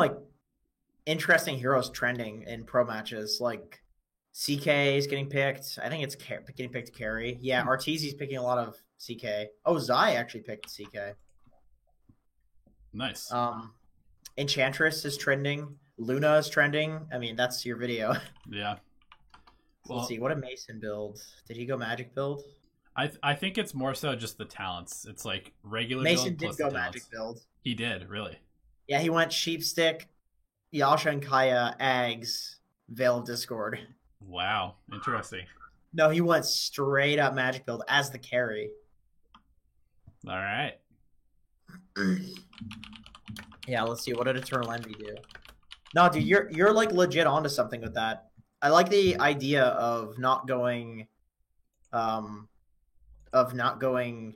like interesting heroes trending in pro matches. Like CK is getting picked. I think it's getting picked to carry. Yeah, Arteezy's picking a lot of CK. Oh, Zai actually picked CK. Nice. Enchantress is trending. Luna is trending. I mean, that's your video. Yeah. So let's Well, see. What did Mason build? Did he go magic build? I think it's more so just the talents. It's like regular Mason build did plus the go magic talents. build. He did, really. Yeah, he went Sheepstick, Yasha and Kaya, Ags, Veil of Discord. Wow. Interesting. No, he went straight up magic build as the carry. All right. Yeah, let's see. What did Eternal Envy do? No, dude, you're like legit onto something with that. I like the idea of not going, um, of not going,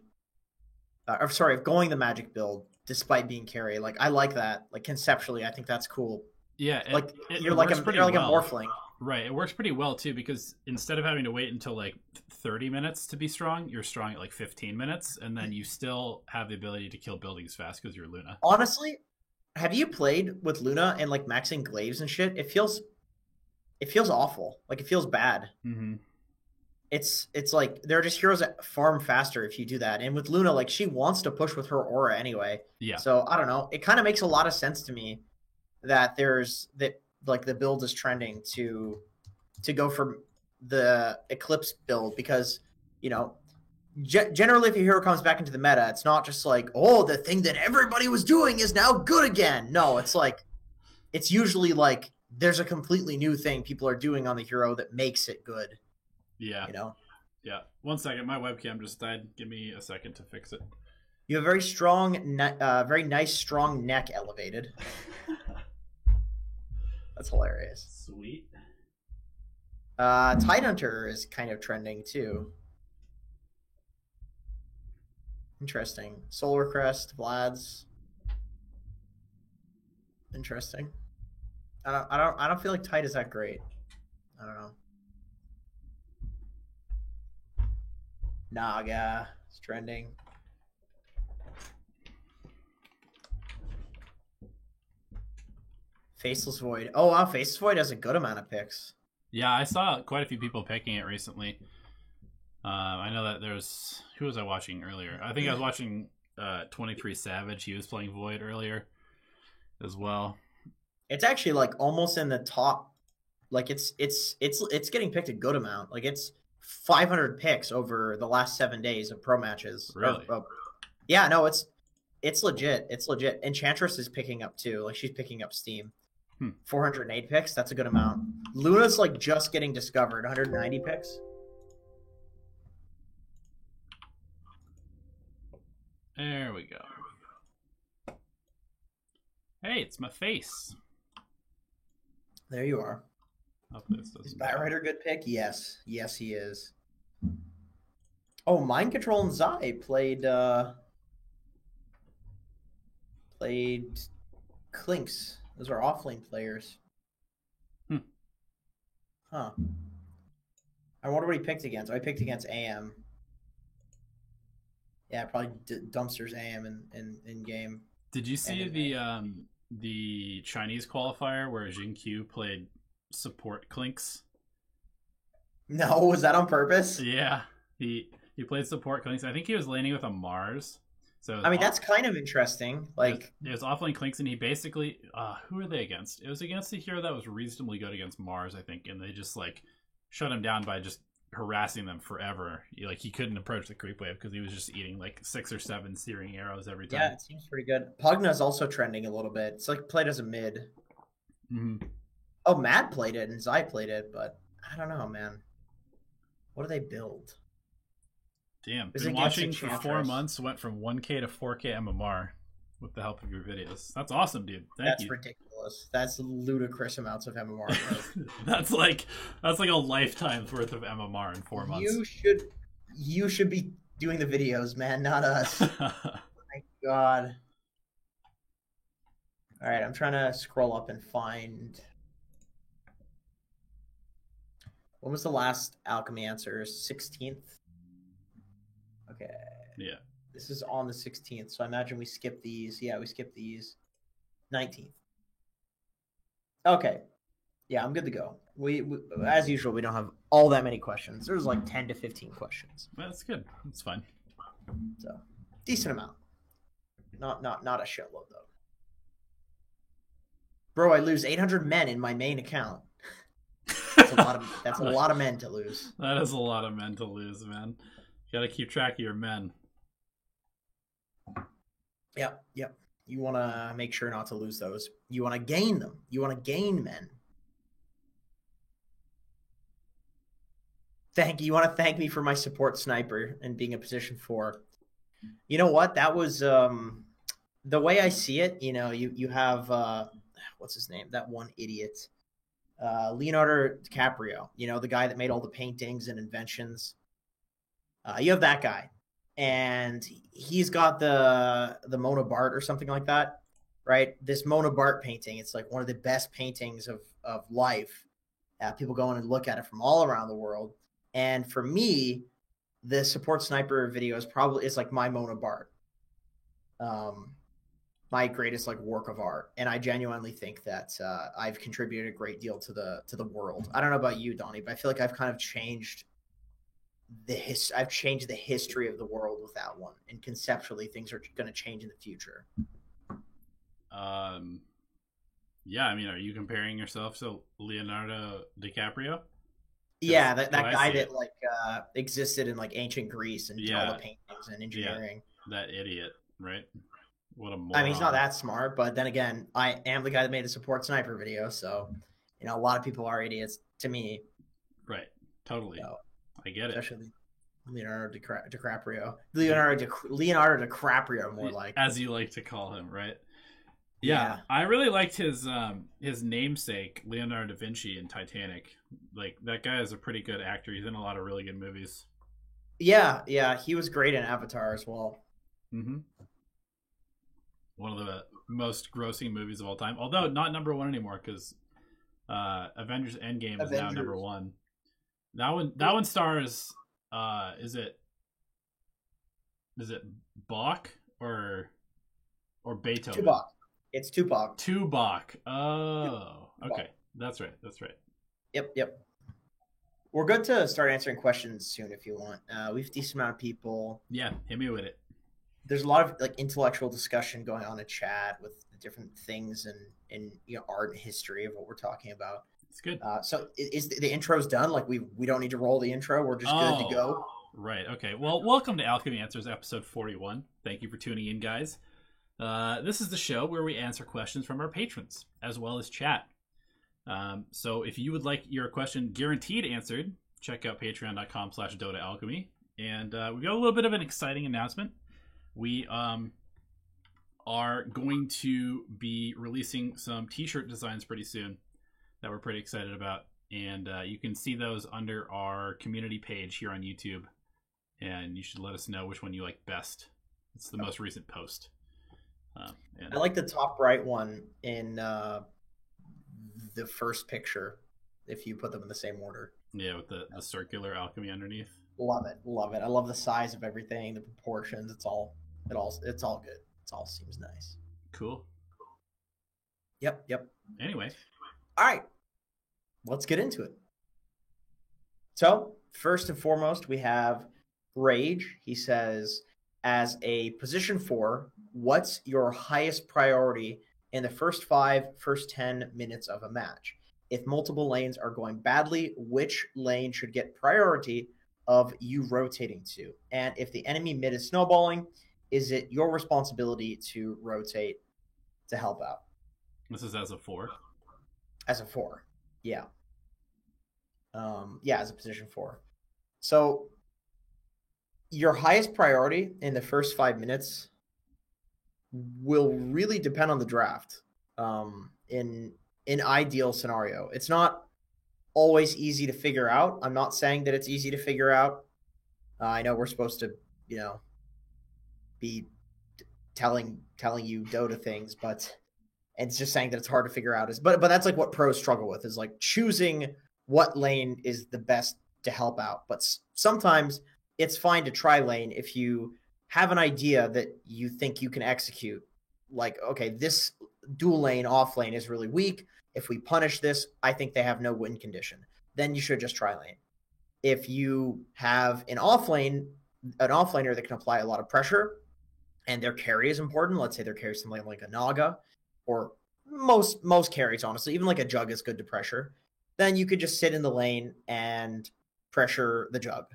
or sorry, of going the magic build despite being carry. Like I like that. Like conceptually, I think that's cool. Yeah, Like it works pretty you're like a well. morphling. Right, it works pretty well too because instead of having to wait until like 30 minutes to be strong, you're strong at like 15 minutes, and then you still have the ability to kill buildings fast because you're Luna. Honestly, have you played with Luna and like maxing glaives and shit? It feels awful. Like it feels bad. Mm-hmm. It's like there are just heroes that farm faster if you do that. And with Luna, like she wants to push with her aura anyway. Yeah, So I don't know. It kind of makes a lot of sense to me that there's that like the build is trending to go for the Eclipse build because you know generally if a hero comes back into the meta, it's not just like oh the thing that everybody was doing is now good again. No, it's like it's usually like there's a completely new thing people are doing on the hero that makes it good. yeah, You know. yeah. 1 second, my webcam just died. Give me a second to fix it. You have a very strong, very nice, strong neck elevated. That's hilarious. Sweet. Tidehunter is kind of trending too. Interesting. Solar Crest, Vlad's. Interesting. I don't feel like Tide is that great. I don't know. Naga is trending. Faceless Void. Oh wow, Faceless Void has a good amount of picks. Yeah, I saw quite a few people picking it recently. I know that there's who was I watching earlier? I think I was watching 23 Savage. He was playing Void earlier as well. It's actually like almost in the top. Like it's getting picked a good amount. Like it's 500 picks over the last 7 days of pro matches. Really? Yeah, no, it's legit. It's legit. Enchantress is picking up too. Like she's picking up steam. 408 picks. That's a good amount. Luna's like just getting discovered. 190 picks. There we go. Hey, it's my face. There you are. Hope this Is doesn't. Batrider a good pick? Yes. Yes, he is. Oh, Mind Control and Zai played Clinks. Those are offlane players. Huh. I wonder what he picked against. Oh, I picked against AM. Yeah, probably dumpsters AM in game. Did you see the Chinese qualifier where Jin Q played support Clinks? No, was that on purpose? Yeah, he played support Clinks. I think he was laning with a Mars. So I mean, that's kind of interesting. Like, it was offlane Clinks, and he basically who are they against? It was against a hero that was reasonably good against Mars, I think, and they just like shut him down by just harassing them forever. Like he couldn't approach the creep wave because he was just eating like 6 or 7 searing arrows every time. yeah, it seems pretty good. Pugna's also trending a little bit. It's like played as a mid. Mm-hmm. Oh, Matt played it and Zai played it, but I don't know, man. What do they build? Damn, Is been it watching against for Enchantress? 4 months. Went from 1K to 4K MMR with the help of your videos. That's awesome, dude. Thank That's you. ridiculous. That's ludicrous amounts of MMR growth. that's like a lifetime's worth of MMR in 4 months. You should be doing the videos, man, not us. My God. All right, I'm trying to scroll up and find. When was the last alchemy answers? 16th. Okay. Yeah. This is on the 16th, so I imagine we skip these. Yeah, we skip these. 19th. Okay. Yeah, I'm good to go. We as usual, we don't have all that many questions. There's like 10 to 15 questions. Well, that's good. That's fine. So, decent amount. Not a shitload though. Bro, I lose 800 men in my main account. That's a lot of men to lose. That is a lot of men to lose, man. You got to keep track of your men. Yep. You want to make sure not to lose those. You want to gain them. You want to gain men. You want to thank me for my support sniper and being a position 4. You know what? That was the way I see it. You know, you have what's his name? That one idiot, Leonardo DiCaprio. You know, the guy that made all the paintings and inventions. You have that guy, and he's got the Mona Bart or something like that, right? This Mona Bart painting. It's like one of the best paintings of life. People go in and look at it from all around the world. And for me, the support sniper video is like my Mona Bart, my greatest like work of art. And I genuinely think that I've contributed a great deal to the world. I don't know about you, Donnie, but I feel like I've kind of changed I've changed the history of the world with that one. And conceptually, things are going to change in the future. Yeah, I mean, are you comparing yourself to Leonardo DiCaprio? Yeah, that guy that like existed in like ancient Greece and did all the paintings and engineering. Yeah, that idiot, right? What a moron. I mean, he's not that smart, but then again, I am the guy that made the support sniper video, so you know, a lot of people are idiots to me. Right, totally. So, I get it. Especially Leonardo DiCaprio. Leonardo DiCaprio, more like, as you like to call him, right? Yeah, I really liked his namesake, Leonardo da Vinci, in Titanic. Like, that guy is a pretty good actor. He's in a lot of really good movies. Yeah, he was great in Avatar as well. Mm-hmm. One of the most grossing movies of all time. Although not number 1 anymore, because Avengers Endgame is now number 1. That one stars, is it Bach or Beethoven? Tupac. It's Tupac. Tupac. Oh, okay. That's right. Yep. We're good to start answering questions soon if you want. We have a decent amount of people. Yeah, hit me with it. There's a lot of like intellectual discussion going on in chat with the different things and you know, art and history of what we're talking about. It's good. So is the intro's done? Like we don't need to roll the intro. We're just good to go. Right. Okay. Well, welcome to Alchemy Answers, episode 41. Thank you for tuning in, guys. This is the show where we answer questions from our patrons as well as chat. So if you would like your question guaranteed answered, check out patreon.com/DotaAlchemy. And we got a little bit of an exciting announcement. We are going to be releasing some t-shirt designs pretty soon that we're pretty excited about. And you can see those under our community page here on YouTube. And you should let us know which one you like best. It's the most recent post. I like the top right one in the first picture, if you put them in the same order. Yeah, with the circular alchemy underneath. Love it. I love the size of everything, the proportions. It's all good. It all seems nice. Cool. Yep. Anyway. All right. Let's get into it. So, first and foremost, we have Rage. He says, as a position 4, what's your highest priority in the first 10 minutes of a match? If multiple lanes are going badly, which lane should get priority of you rotating to? And if the enemy mid is snowballing, is it your responsibility to rotate to help out? This is as a 4? As a 4, yeah. As a position 4. So your highest priority in the first 5 minutes will really depend on the draft. In ideal scenario, it's not always easy to figure out. I'm not saying that it's easy to figure out. I know we're supposed to, you know, be telling you Dota things, but it's just saying that it's hard to figure out. But that's like what pros struggle with, is like choosing what lane is the best to help out. But sometimes it's fine to try lane if you have an idea that you think you can execute. Like, okay, this dual lane, off lane is really weak. If we punish this, I think they have no win condition. Then you should just try lane. If you have an offlaner that can apply a lot of pressure and their carry is important, let's say their carry is something like a Naga, or most carries, honestly, even like a Jug is good to pressure, then you could just sit in the lane and pressure the Jug.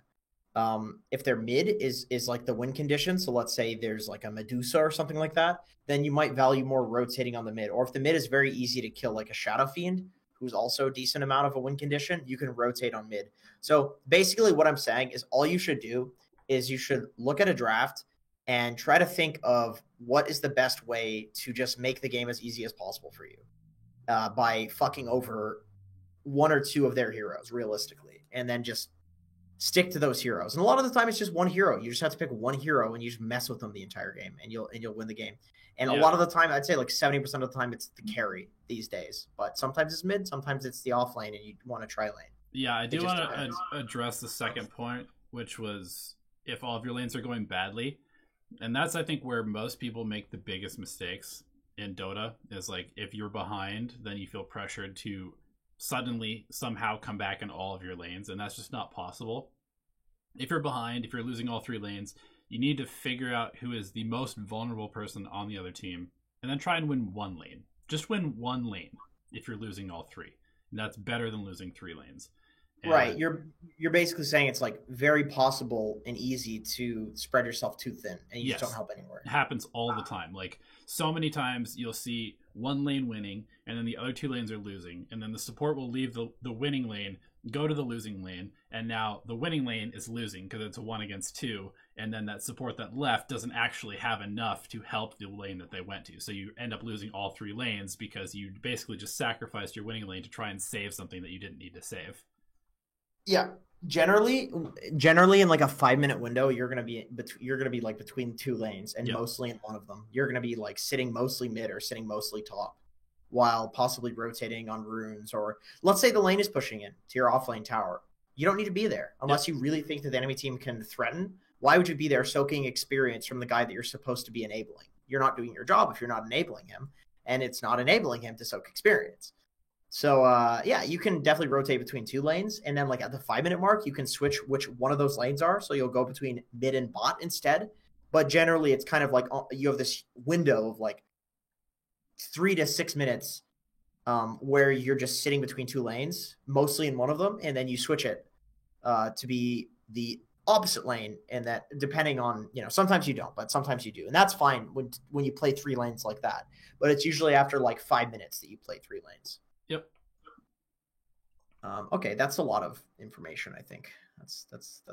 If their mid is like the win condition, so let's say there's like a Medusa or something like that, then you might value more rotating on the mid. Or if the mid is very easy to kill, like a Shadow Fiend, who's also a decent amount of a win condition, you can rotate on mid. So basically what I'm saying is all you should do is you should look at a draft and try to think of what is the best way to just make the game as easy as possible for you by fucking over one or two of their heroes realistically, and then just stick to those heroes. And a lot of the time it's just one hero. You just have to pick one hero and you just mess with them the entire game and you'll win the game. And a lot of the time, I'd say like 70% of the time it's the carry these days. But sometimes it's mid, sometimes it's the off lane and you want to try lane. Yeah, I do want to address the second point, which was if all of your lanes are going badly. And that's, I think, where most people make the biggest mistakes in Dota, is like if you're behind, then you feel pressured to suddenly somehow come back in all of your lanes, and that's just not possible. If you're behind, if you're losing all three lanes, you need to figure out who is the most vulnerable person on the other team, and then try and win one lane. Just win one lane if you're losing all three. And that's better than losing three lanes. And right. You're basically saying it's like very possible and easy to spread yourself too thin, and you just don't help anywhere. It happens all the time. Like so many times you'll see one lane winning and then the other two lanes are losing, and then the support will leave the winning lane, go to the losing lane, and now the winning lane is losing because it's a 1 against 2, and then that support that left doesn't actually have enough to help the lane that they went to. So you end up losing all three lanes because you basically just sacrificed your winning lane to try and save something that you didn't need to save. Yeah, generally in like a 5-minute window, you're gonna be like between two lanes, and mostly in one of them. You're gonna be like sitting mostly mid or sitting mostly top, while possibly rotating on runes. Or let's say the lane is pushing in to your offlane tower. You don't need to be there unless you really think that the enemy team can threaten. Why would you be there soaking experience from the guy that you're supposed to be enabling? You're not doing your job if you're not enabling him, and it's not enabling him to soak experience. So, you can definitely rotate between two lanes. And then, like, at the 5-minute mark, you can switch which one of those lanes are. So you'll go between mid and bot instead. But generally, it's kind of like you have this window of, like, 3 to 6 minutes where you're just sitting between two lanes, mostly in one of them. And then you switch it to be the opposite lane. And that, depending on, sometimes you don't, but sometimes you do. And that's fine when you play 3 lanes like that. But it's usually after, like, 5 minutes that you play 3 lanes. Yep. Okay, that's a lot of information. I think that's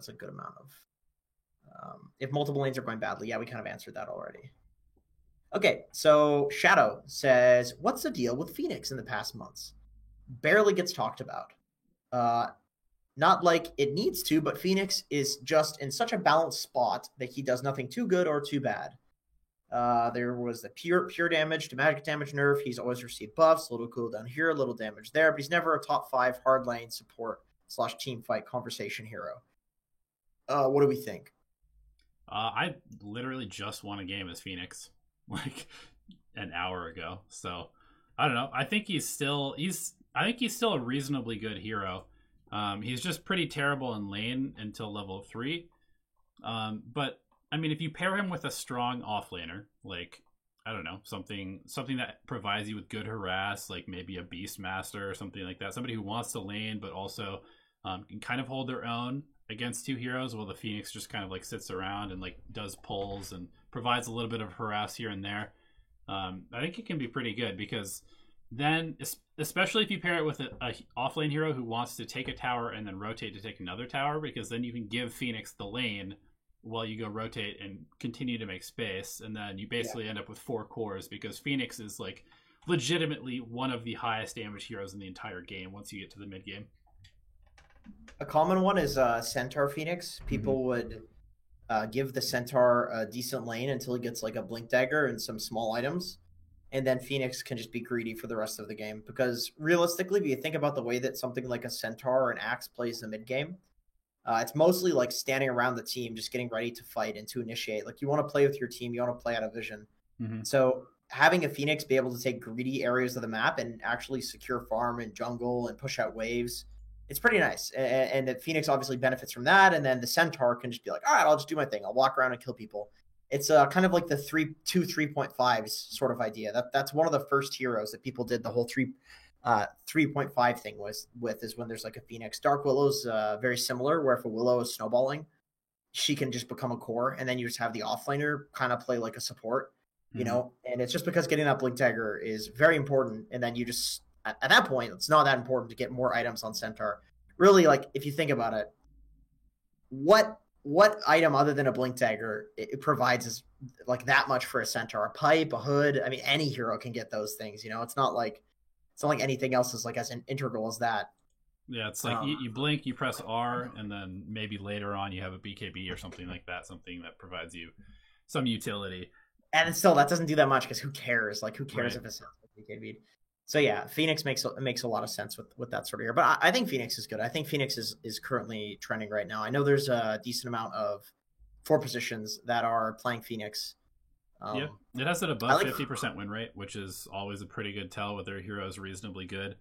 a good amount of. If multiple lanes are going badly, we kind of answered that already. Okay, so Shadow says, "What's the deal with Phoenix in the past months? Barely gets talked about. Not like it needs to, but Phoenix is just in such a balanced spot that he does nothing too good or too bad. There was the pure damage to magic damage nerf. He's always received buffs, a little cooldown here, a little damage there, but he's never a top 5 hard lane support / team fight conversation hero. What do we think?" I literally just won a game as Phoenix like an hour ago. So I don't know. I think he's still a reasonably good hero. He's just pretty terrible in lane until level 3. But I mean, if you pair him with a strong offlaner, like, I don't know, something that provides you with good harass, like maybe a Beastmaster or something like that, somebody who wants to lane but also can kind of hold their own against 2 heroes, while the Phoenix just kind of like sits around and like does pulls and provides a little bit of harass here and there. I think it can be pretty good, because then, especially if you pair it with a offlane hero who wants to take a tower and then rotate to take another tower, because then you can give Phoenix the lane while you go rotate and continue to make space, and then you basically end up with 4 cores, because Phoenix is like legitimately one of the highest damage heroes in the entire game once you get to the mid game. A common one is Centaur Phoenix. People would give the Centaur a decent lane until he gets like a Blink Dagger and some small items, and then Phoenix can just be greedy for the rest of the game. Because realistically, if you think about the way that something like a Centaur or an Axe plays the mid game, it's mostly like standing around the team, just getting ready to fight and to initiate. Like, you want to play with your team, you want to play out of vision. So having a Phoenix be able to take greedy areas of the map and actually secure farm and jungle and push out waves, it's pretty nice. And the Phoenix obviously benefits from that. And then the Centaur can just be like, all right, I'll just do my thing. I'll walk around and kill people. It's kind of like the 3.5s sort of idea. That's one of the first heroes that people did the whole 3.5 thing is when there's like a Phoenix. Dark Willow's very similar, where if a Willow is snowballing, she can just become a core, and then you just have the offlaner kind of play like a support, you know. And it's just because getting that Blink Dagger is very important, and then you just at that point it's not that important to get more items on Centaur. Really, like if you think about it, what item other than a Blink Dagger it provides is like that much for a Centaur? A pipe, a hood. I mean, any hero can get those things. You know, it's not like anything else is like as integral as that. Yeah, it's like you blink, you press R, and then maybe later on you have a BKB or something like that, something that provides you some utility. And still, that doesn't do that much because who cares? Like, who cares Right. if it's BKB? So yeah, Phoenix makes a lot of sense with that sort of hero. But I think Phoenix is good. I think Phoenix is currently trending right now. I know there's a decent amount of 4 positions that are playing Phoenix. Yeah, it has an above I like- 50% win rate, which is always a pretty good tell whether a hero is reasonably good.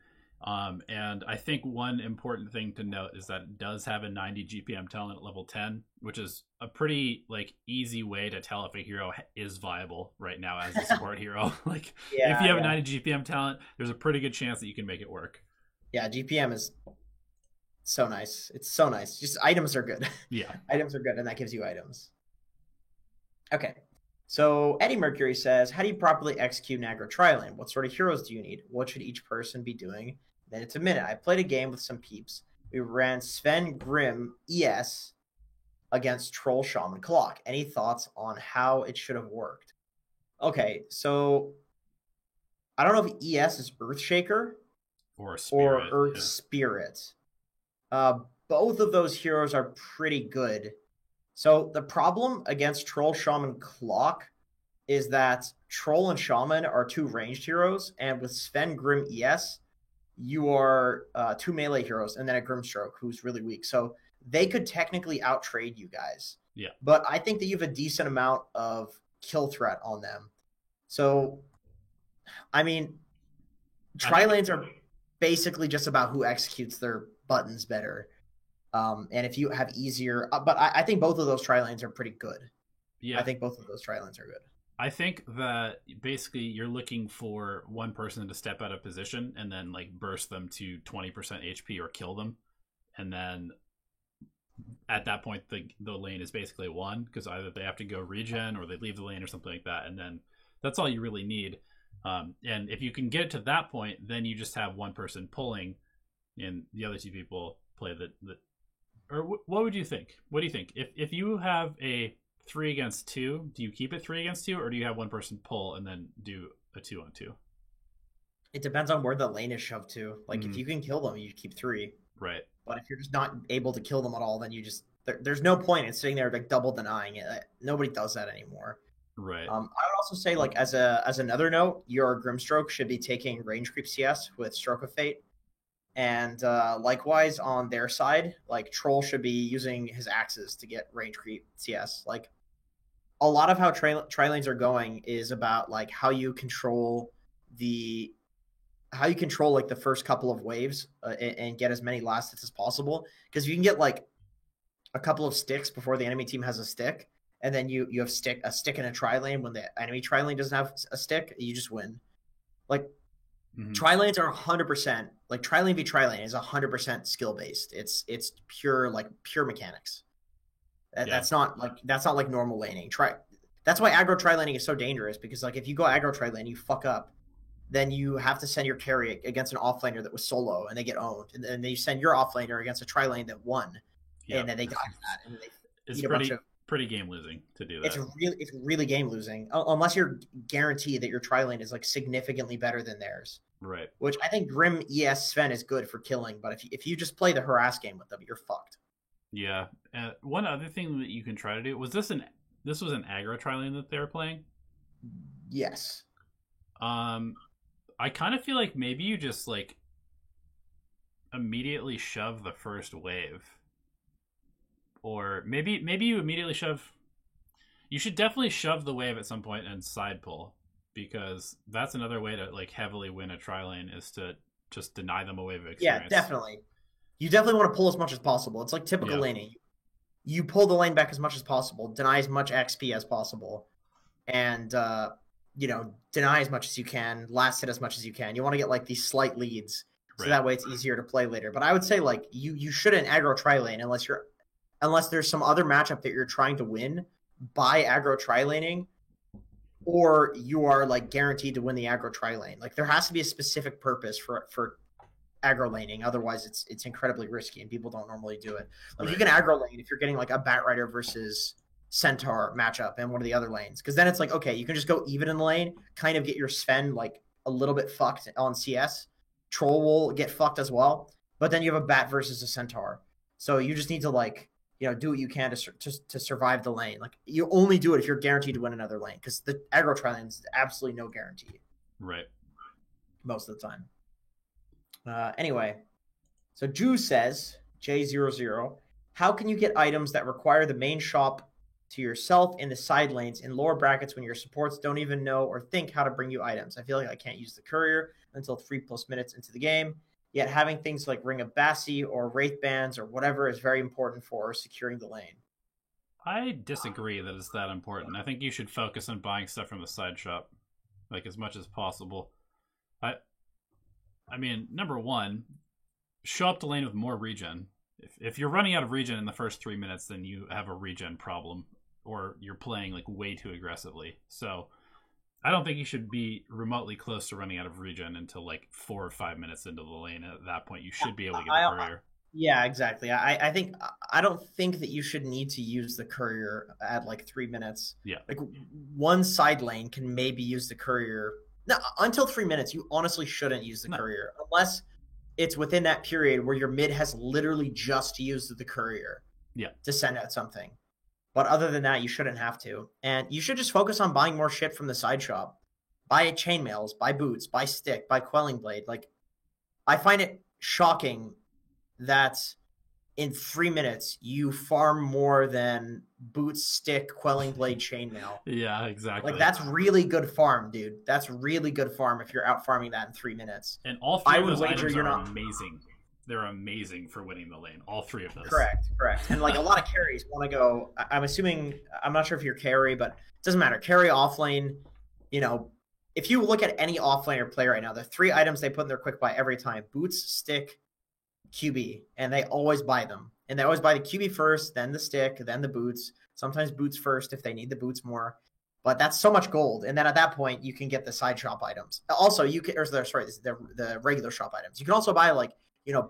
And I think one important thing to note is that it does have a 90 GPM talent at level 10, which is a pretty like easy way to tell if a hero is viable right now as a support hero. Like if you have a 90 GPM talent, there's a pretty good chance that you can make it work. Yeah, GPM is so nice. It's so nice. Just items are good. Yeah. Items are good, and that gives you items. Okay. So Eddie Mercury says, how do you properly execute an aggro tri-lane? What sort of heroes do you need? What should each person be doing? Then it's a minute. I played a game with some peeps. We ran Sven Grim ES against Troll Shaman Clock. Any thoughts on how it should have worked? Okay, so I don't know if ES is Earthshaker Or Spirit. or Earth Spirit. Both of those heroes are pretty good. So the problem against Troll Shaman Clock is that Troll and Shaman are 2 ranged heroes, and with Sven Grim ES, you are 2 melee heroes, and then a Grimstroke who's really weak. So they could technically outtrade you guys. Yeah. But I think that you have a decent amount of kill threat on them. So, I mean, tri-lanes are basically just about who executes their buttons better. And if you have easier, but I think both of those tri-lanes are pretty good. Yeah. I think both of those tri-lanes are good. I think that basically you're looking for one person to step out of position and then like burst them to 20% HP or kill them. And then at that point, the lane is basically won because either they have to go regen or they leave the lane or something like that. And then that's all you really need. And if you can get to that point, then you just have one person pulling and the other 2 people play the or what would you think? What do you think? If you have a 3 against 2, do you keep it 3 against 2, or do you have one person pull and then do a 2-on-2? It depends on where the lane is shoved to. Like if you can kill them, you keep 3. Right. But if you're just not able to kill them at all, then you just there's no point in sitting there like double denying it. Nobody does that anymore. Right. I would also say like as another note, your Grimstroke should be taking range creep CS with Stroke of Fate. And likewise on their side, like Troll should be using his axes to get range creep CS. Like a lot of how tri-lanes are going is about like how you control like the first couple of waves and get as many last hits as possible. Because you can get like a couple of sticks before the enemy team has a stick, and then you have a stick in a tri-lane when the enemy tri-lane doesn't have a stick, you just win. Like tri-lanes are 100%, like tri-lane v tri-lane is 100% skill based. It's pure mechanics. That's not like normal laning. That's why aggro tri-laning is so dangerous, because like if you go aggro tri-lane, you fuck up, then you have to send your carry against an offlaner that was solo and they get owned, and then you send your offlaner against a tri-lane that won, and then they got that, and they pretty game losing to do that. It's really game losing unless you're guaranteed that your tri-lane is like significantly better than theirs. Right. Which I think Grim ES Sven is good for killing, but if you just play the harass game with them, you're fucked. Yeah. One other thing that you can try to do was this was an aggro tri-lane that they were playing? Yes. I kind of feel like maybe you just like immediately shove the first wave. Or maybe you immediately shove. You should definitely shove the wave at some point and side pull. because that's another way to like heavily win a tri lane is to just deny them a wave of Yeah, experience. definitely. You definitely want to pull as much as possible. It's like typical laning. You pull the lane back as much as possible, deny as much XP as possible, and deny as much as you can, last hit as much as you can. You want to get like these slight leads, so that way it's easier to play later. But I would say like you shouldn't aggro tri lane unless there's some other matchup that you're trying to win by aggro tri laning, or you are like guaranteed to win the aggro tri lane. Like there has to be a specific purpose for aggro laning, otherwise it's incredibly risky and people don't normally do it. Like you can aggro lane if you're getting like a Batrider versus Centaur matchup in one of the other lanes, because then it's like, okay, you can just go even in the lane, kind of get your Sven like a little bit fucked on CS. Troll will get fucked as well, but then you have a Bat versus a Centaur, so you just need to like do what you can to survive the lane. Like you only do it if you're guaranteed to win another lane, because the aggro tri lane is absolutely no guarantee most of the time. Anyway, so Ju says, J00, how can you get items that require the main shop to yourself in the side lanes in lower brackets when your supports don't even know or think how to bring you items? I feel like I can't use the courier until 3+ minutes into the game, yet having things like Ring of Bassi or Wraith Bands or whatever is very important for securing the lane. I disagree that it's that important. I think you should focus on buying stuff from the side shop, like as much as possible. I mean, number one, show up to lane with more regen. If you're running out of regen in the first 3 minutes, then you have a regen problem, or you're playing like way too aggressively. So I don't think you should be remotely close to running out of regen until like 4 or 5 minutes into the lane. At that point, you should be able to get the courier. Yeah, exactly. I don't think that you should need to use the courier at like 3 minutes. Yeah. Like one side lane can maybe use the courier. No, until 3 minutes, you honestly shouldn't use the courier unless it's within that period where your mid has literally just used the courier to send out something. But other than that, you shouldn't have to. And you should just focus on buying more shit from the side shop. Buy chainmails, buy boots, buy stick, buy quelling blade. Like, I find it shocking that in 3 minutes you farm more than boots, stick, quelling blade, chainmail. Yeah, exactly. Like that's really good farm, dude. That's really good farm if you're out farming that in 3 minutes. And all three of those items are amazing. They're amazing for winning the lane. All three of those. Correct. And like a lot of carries want to go. I'm assuming, I'm not sure if you're carry, but it doesn't matter. Carry off lane. If you look at any offlaner play right now, the 3 items they put in their quick buy every time: boots, stick, QB, and they always buy them. And they always buy the QB first, then the stick, then the boots. Sometimes boots first if they need the boots more. But that's so much gold. And then at that point, you can get the side shop items. Also, you can, the regular shop items. You can also buy like,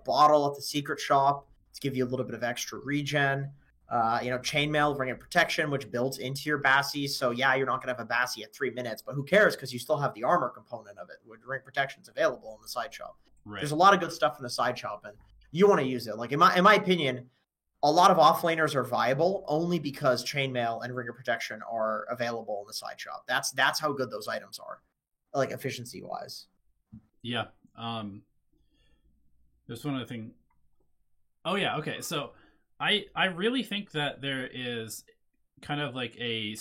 bottle at the secret shop to give you a little bit of extra regen. Chainmail, Ring of Protection, which builds into your Bassi. So yeah, you're not going to have a Bassi at 3 minutes, but who cares? Because you still have the armor component of it, where Ring of Protection's available in the side shop. Right. There's a lot of good stuff in the side shop, and you want to use it. Like in my opinion, a lot of offlaners are viable only because chainmail and Ring of Protection are available in the side shop. That's how good those items are, like efficiency wise. Yeah. There's one other thing. Oh yeah. Okay. So I really think that there is kind of like a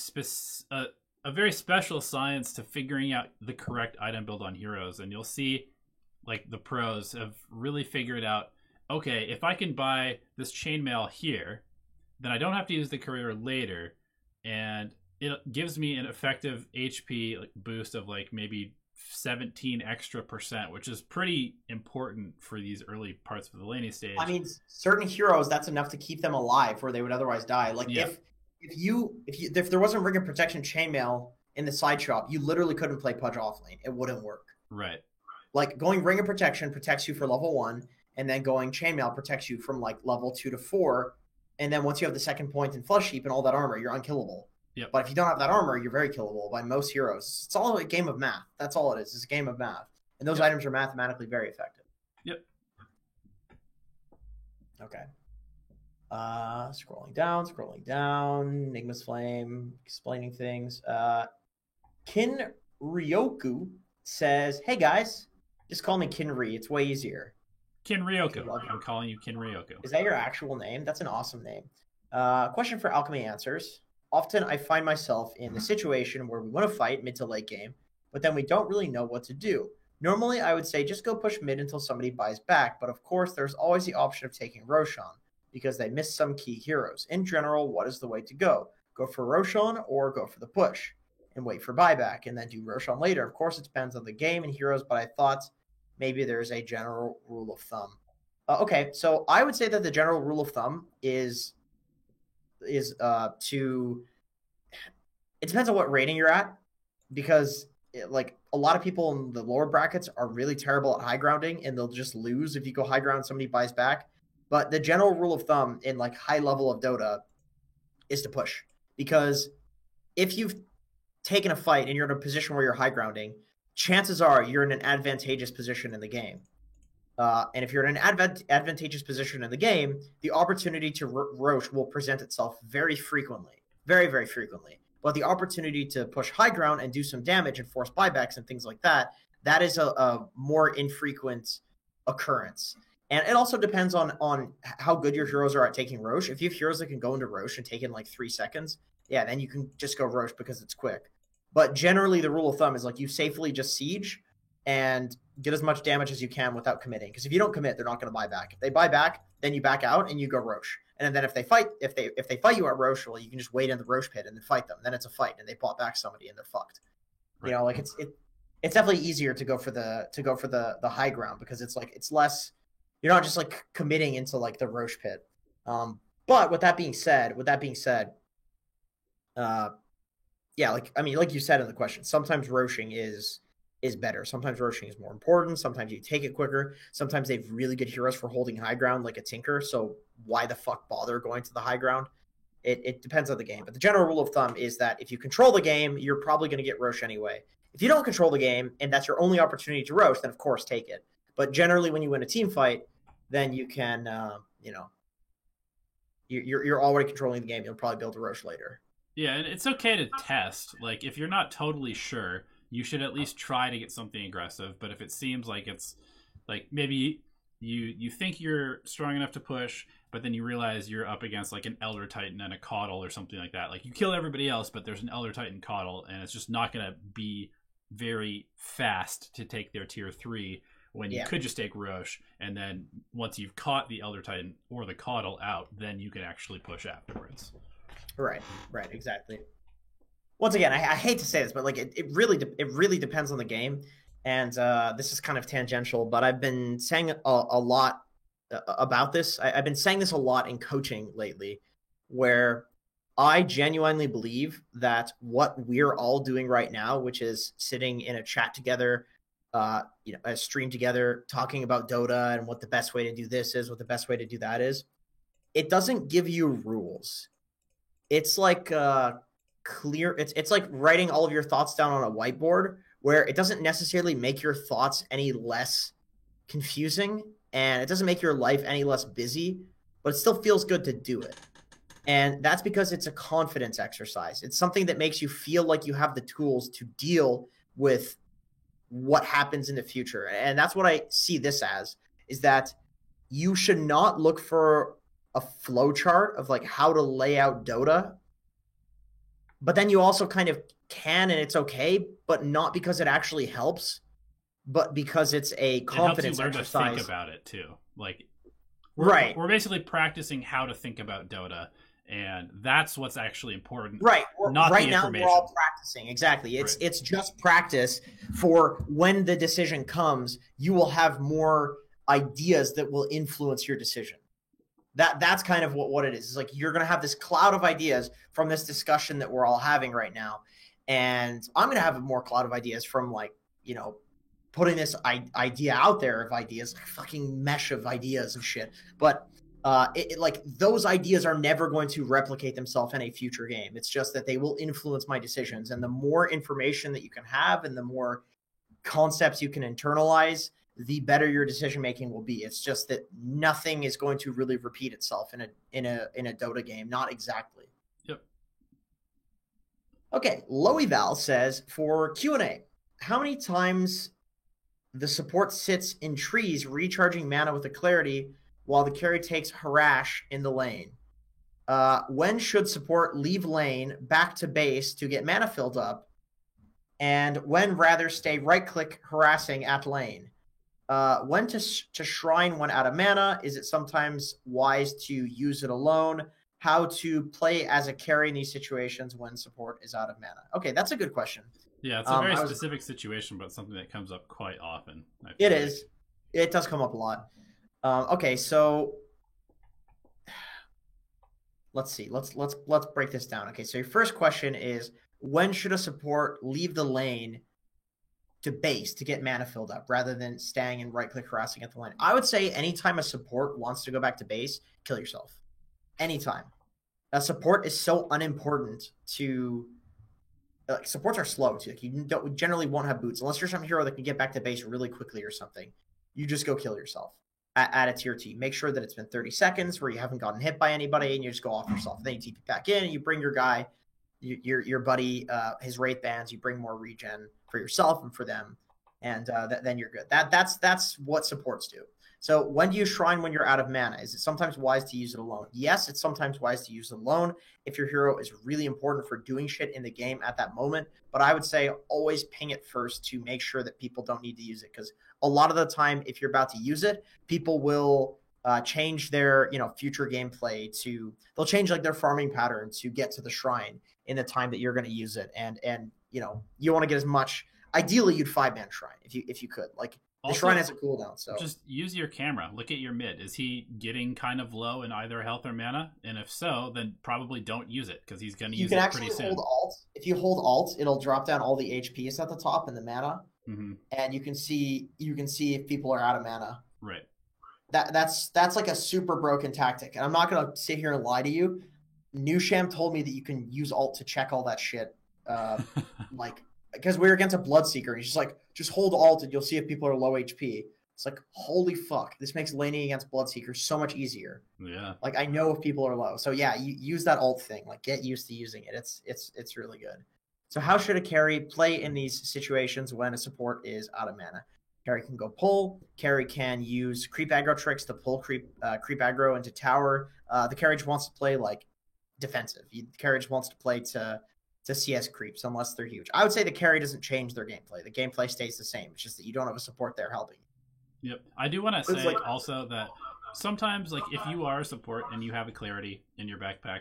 very special science to figuring out the correct item build on heroes, and you'll see like the pros have really figured out, okay, if I can buy this chainmail here, then I don't have to use the courier later, and it gives me an effective HP boost of like maybe 17 extra %, which is pretty important for these early parts of the laning stage. I mean, certain heroes, that's enough to keep them alive where they would otherwise die. Like if there wasn't Ring of Protection chainmail in the side shop, you literally couldn't play Pudge offlane. It wouldn't work. Right. Like going Ring of Protection protects you for level 1, and then going chainmail protects you from like level 2 to 4. And then once you have the second point and Flesh Heap and all that armor, you're unkillable. Yep. But if you don't have that armor, you're very killable by most heroes. It's all a game of math. That's all it is. It's a game of math. And those items are mathematically very effective. Yep. Okay. Scrolling down. Enigma's Flame, explaining things. Kin Ryoku says, hey guys, just call me Kinri. It's way easier. Kinryoku. I'm calling you Kinryoku. Is that your actual name? That's an awesome name. Question for Alchemy Answers. Often I find myself in the situation where we want to fight mid to late game, but then we don't really know what to do. Normally, I would say just go push mid until somebody buys back, but of course, there's always the option of taking Roshan because they missed some key heroes. In general, what is the way to go? Go for Roshan or go for the push and wait for buyback and then do Roshan later. Of course, it depends on the game and heroes, but I thought maybe there's a general rule of thumb. Okay, so I would say that the general rule of thumb is to it depends on what rating you're at because like a lot of people in the lower brackets are really terrible at high grounding and they'll just lose if you go high ground and somebody buys back. But the general rule of thumb in like high level of Dota is to push because if you've taken a fight and you're in a position where you're high grounding, chances are you're in an advantageous position in the game. And if you're in an advantageous position in the game, the opportunity to Rosh will present itself very frequently, very, very frequently. But the opportunity to push high ground and do some damage and force buybacks and things like that, that is a more infrequent occurrence. And it also depends on how good your heroes are at taking Rosh. If you have heroes that can go into Rosh and take in like 3 seconds, yeah, then you can just go Rosh because it's quick. But generally, the rule of thumb is like you safely just siege and get as much damage as you can without committing. Because if you don't commit, they're not going to buy back. If they buy back, then you back out and you go Rosh. And then if they fight you at Rosh, well, you can just wait in the Rosh pit and then fight them. Then it's a fight, and they bought back somebody and they're fucked. Right. You know, like it's definitely easier to go for the high ground because it's like it's less. You're not just like committing into like the Rosh pit. But with that being said, yeah, like I mean, like you said in the question, sometimes Roshing is better. Sometimes Roshing is more important. Sometimes you take it quicker. Sometimes they have really good heroes for holding high ground, like a Tinker. So why the fuck bother going to the high ground? It depends on the game. But the general rule of thumb is that if you control the game, you're probably going to get Rosh anyway. If you don't control the game and that's your only opportunity to Rosh, then of course take it. But generally, when you win a team fight, then you can, you're already controlling the game. You'll probably be able to Rosh later. Yeah, and it's okay to test. Like, if you're not totally sure, you should at least try to get something aggressive. But if it seems like it's, like, maybe you think you're strong enough to push, but then you realize you're up against, like, an Elder Titan and a Caudle or something like that. Like, you kill everybody else, but there's an Elder Titan Caudle, and it's just not going to be very fast to take their tier 3 when you could just take Rosh, and then once you've caught the Elder Titan or the Caudle out, then you can actually push afterwards. Right, exactly. Once again, I hate to say this, but like it really depends on the game, and this is kind of tangential, but I've been saying a lot about this. I've been saying this a lot in coaching lately, where I genuinely believe that what we're all doing right now, which is sitting in a chat together, a stream together, talking about Dota and what the best way to do this is, what the best way to do that is, it doesn't give you rules. It's like clear. It's like writing all of your thoughts down on a whiteboard, where it doesn't necessarily make your thoughts any less confusing, and it doesn't make your life any less busy, but it still feels good to do it. And that's because it's a confidence exercise. It's something that makes you feel like you have the tools to deal with what happens in the future. And that's what I see this as, is that you should not look for a flow chart of like how to lay out Dota, but then you also kind of can, and it's okay, but not because it actually helps, but because it's a confidence exercise. It helps you learn to think about it too. Like, we're basically practicing how to think about Dota, and that's what's actually important. Right. Not right the now information. We're all practicing. Exactly. It's just practice for when the decision comes, you will have more ideas that will influence your decision. That's kind of what it is. It's like you're going to have this cloud of ideas from this discussion that we're all having right now. And I'm going to have a more cloud of ideas from like, putting this idea out there of ideas, like fucking mesh of ideas and shit. But like those ideas are never going to replicate themselves in a future game. It's just that they will influence my decisions. And the more information that you can have and the more concepts you can internalize, the better your decision making will be. It's just that nothing is going to really repeat itself in a Dota game. Not exactly. Yep. Okay, Loeval says, for Q&A, how many times the support sits in trees recharging mana with a clarity while the carry takes harass in the lane? When should support leave lane back to base to get mana filled up? and when rather stay right-click harassing at lane. When to shrine when out of mana? Is it sometimes wise to use it alone? How to play as a carry in these situations when support is out of mana? Okay, that's a good question. Yeah, it's a very specific situation, but something that comes up quite often. It is. It does come up a lot. Okay, so let's see. Let's break this down. Okay, so your first question is, when should a support leave the lane to base to get mana filled up rather than staying and right-click harassing at the lane? I would say anytime a support wants to go back to base, kill yourself. Anytime. A support is so unimportant to... supports are slow, too. You generally won't have boots. Unless you're some hero that can get back to base really quickly or something. You just go kill yourself at a tier T. Make sure that it's been 30 seconds where you haven't gotten hit by anybody and you just go off yourself. Then you TP back in and you bring your guy, your buddy, his Wraith Bands. You bring more regen for yourself and for them. And then you're good. That's what supports do. So when do you shrine when you're out of mana? Is it sometimes wise to use it alone? Yes, it's sometimes wise to use it alone if your hero is really important for doing shit in the game at that moment. But I would say always ping it first to make sure that people don't need to use it. Because a lot of the time, if you're about to use it, people will change their future gameplay to... They'll change like their farming pattern to get to the shrine in the time that you're going to use it. And you want to get as much... Ideally, you'd 5-man shrine if you could. Like, the shrine has a cooldown, so... Just use your camera. Look at your mid. Is he getting kind of low in either health or mana? And if so, then probably don't use it, because he's going to use it pretty soon. You can actually hold Alt. If you hold Alt, it'll drop down all the HPs at the top and the mana. Mm-hmm. And you can see if people are out of mana. Right. That's like a super broken tactic. And I'm not going to sit here and lie to you. Newsham told me that you can use Alt to check all that shit. Because we were against a Bloodseeker, and he's just like, just hold Alt and you'll see if people are low HP. It's like, holy fuck, this makes laning against Bloodseeker so much easier. Yeah. Like, I know if people are low. So yeah, you use that Alt thing. Like, get used to using it. It's really good. So how should a carry play in these situations when a support is out of mana? Carry can go pull. Carry can use creep aggro tricks to pull creep aggro into tower. The carry just wants to play like defensive. The carry just wants to play to CS creeps unless they're huge. I would say the carry doesn't change their gameplay. The gameplay stays the same. It's just that you don't have a support there helping you. Yep. I do want to say also that sometimes, like, if you are a support and you have a clarity in your backpack,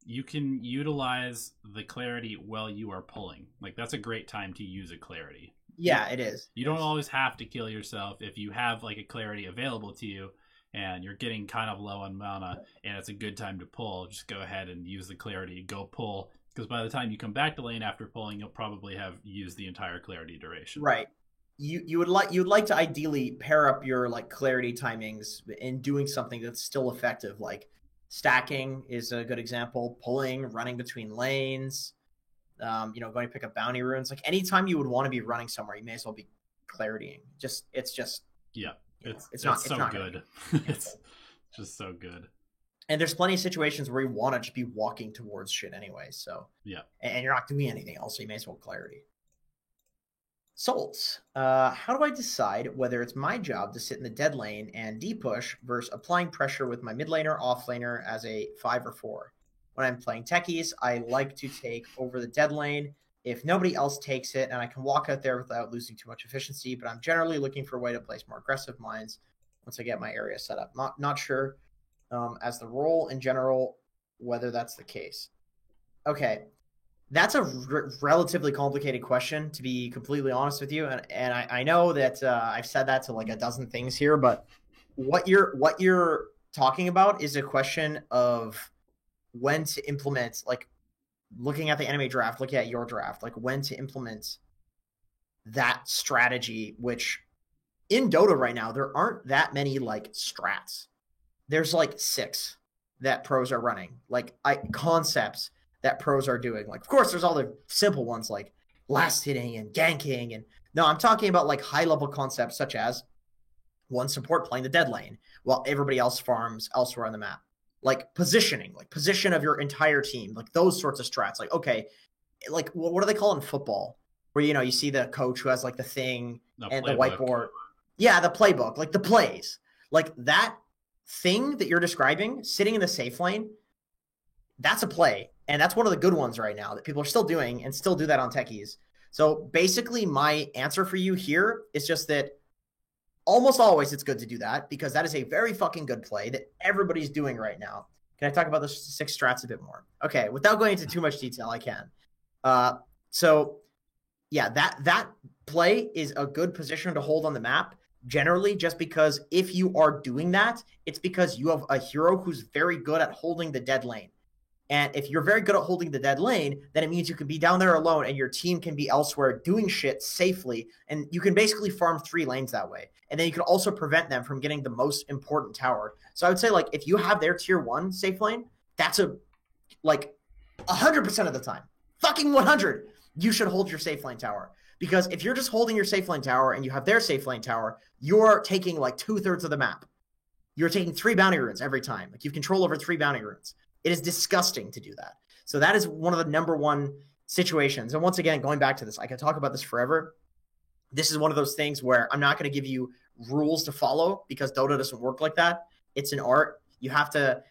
you can utilize the clarity while you are pulling. Like, that's a great time to use a clarity. Yeah, it is. You don't always have to kill yourself. If you have like a clarity available to you and you're getting kind of low on mana and it's a good time to pull, just go ahead and use the clarity, go pull. Because by the time you come back to lane after pulling, you'll probably have used the entire clarity duration. Right. You would like to ideally pair up your like clarity timings in doing something that's still effective. Like stacking is a good example. Pulling, running between lanes, going to pick up bounty runes. Like anytime you would want to be running somewhere, you may as well be claritying. It's not so good. It's just so good. And there's plenty of situations where you want to just be walking towards shit anyway. So yeah, and you're not doing anything else, so you may as well clarity. Souls. How do I decide whether it's my job to sit in the dead lane and D-push versus applying pressure with my mid laner, off laner as a 5 or 4? When I'm playing techies, I like to take over the dead lane if nobody else takes it, and I can walk out there without losing too much efficiency, but I'm generally looking for a way to place more aggressive mines once I get my area set up. Not sure as the role in general whether that's the case. Okay. That's a relatively complicated question, to be completely honest with you. And I know that I've said that to like a dozen things here, but what you're talking about is a question of when to implement, like looking at the anime draft, looking at your draft, like when to implement that strategy, which in Dota right now, there aren't that many like strats. There's like 6 that pros are running, like concepts that pros are doing. Like, of course, there's all the simple ones like last hitting and ganking. And no, I'm talking about like high level concepts such as one support playing the dead lane while everybody else farms elsewhere on the map. Like positioning, like position of your entire team, like those sorts of strats. Like, okay, like what do they call it in football? Where, you see the coach who has like the thing and the whiteboard. Yeah, the playbook, like the plays. Like that thing that you're describing, sitting in the safe lane, that's a play. And that's one of the good ones right now that people are still doing and still do that on techies. So basically, my answer for you here is just that almost always it's good to do that because that is a very fucking good play that everybody's doing right now. Can I talk about the 6 strats a bit more? Okay, without going into too much detail, I can. So yeah, that play is a good position to hold on the map generally, just because if you are doing that, it's because you have a hero who's very good at holding the dead lane. And if you're very good at holding the dead lane, then it means you can be down there alone and your team can be elsewhere doing shit safely. And you can basically farm 3 lanes that way. And then you can also prevent them from getting the most important tower. So I would say, like, if you have their tier 1 safe lane, that's like 100% of the time, fucking 100, you should hold your safe lane tower. Because if you're just holding your safe lane tower and you have their safe lane tower, you're taking like 2/3 of the map. You're taking 3 bounty runes every time. Like, you have control over 3 bounty runes. It is disgusting to do that. So that is one of the number one situations. And once again, going back to this, I can talk about this forever. This is one of those things where I'm not going to give you rules to follow because Dota doesn't work like that. It's an art. You have to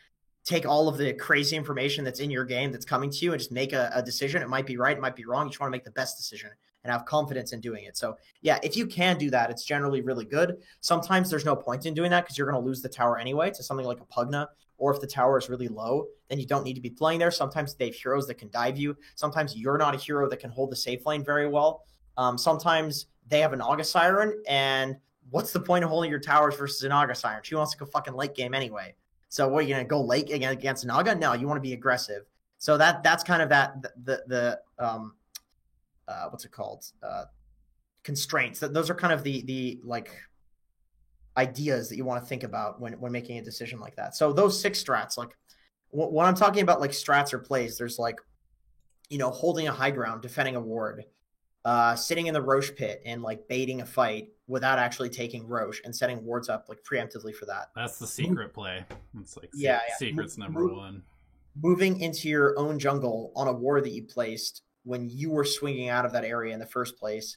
take all of the crazy information that's in your game that's coming to you and just make a decision. It might be right, it might be wrong. You just want to make the best decision and have confidence in doing it. So yeah, if you can do that, it's generally really good. Sometimes there's no point in doing that because you're going to lose the tower anyway to something like a Pugna, or if the tower is really low, then you don't need to be playing there. Sometimes they have heroes that can dive you. Sometimes you're not a hero that can hold the safe lane very well. Sometimes they have an Naga Siren, and what's the point of holding your towers versus an Naga Siren? She wants to go fucking late game anyway. So what, are you going to go late against Naga? No, you want to be aggressive. So that's kind of what's it called? Constraints. Those are kind of the like ideas that you want to think about when making a decision like that. So those 6 strats, like when I'm talking about like strats or plays, there's like, holding a high ground, defending a ward, sitting in the Roche pit and like baiting a fight without actually taking Roche and setting wards up like preemptively for that. That's the secret play. It's like secret's number 1. Moving into your own jungle on a ward that you placed when you were swinging out of that area in the first place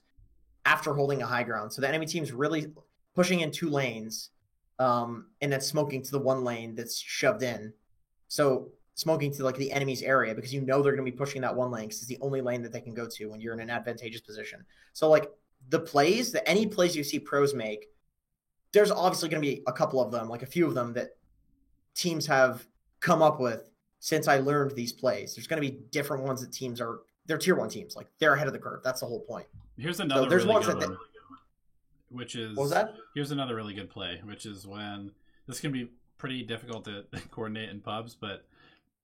after holding a high ground. So the enemy team's really pushing in 2 lanes and then smoking to the 1 lane that's shoved in. So smoking to like the enemy's area because they're going to be pushing that 1 lane because it's the only lane that they can go to when you're in an advantageous position. So like any plays you see pros make, there's obviously going to be a couple of them, like a few of them that teams have come up with since I learned these plays. There's going to be different ones that they're tier 1 teams. Like, they're ahead of the curve. That's the whole point. Here's another there's really ones good that one, which is... What was that? Here's another really good play, which is when... This can be pretty difficult to coordinate in pubs, but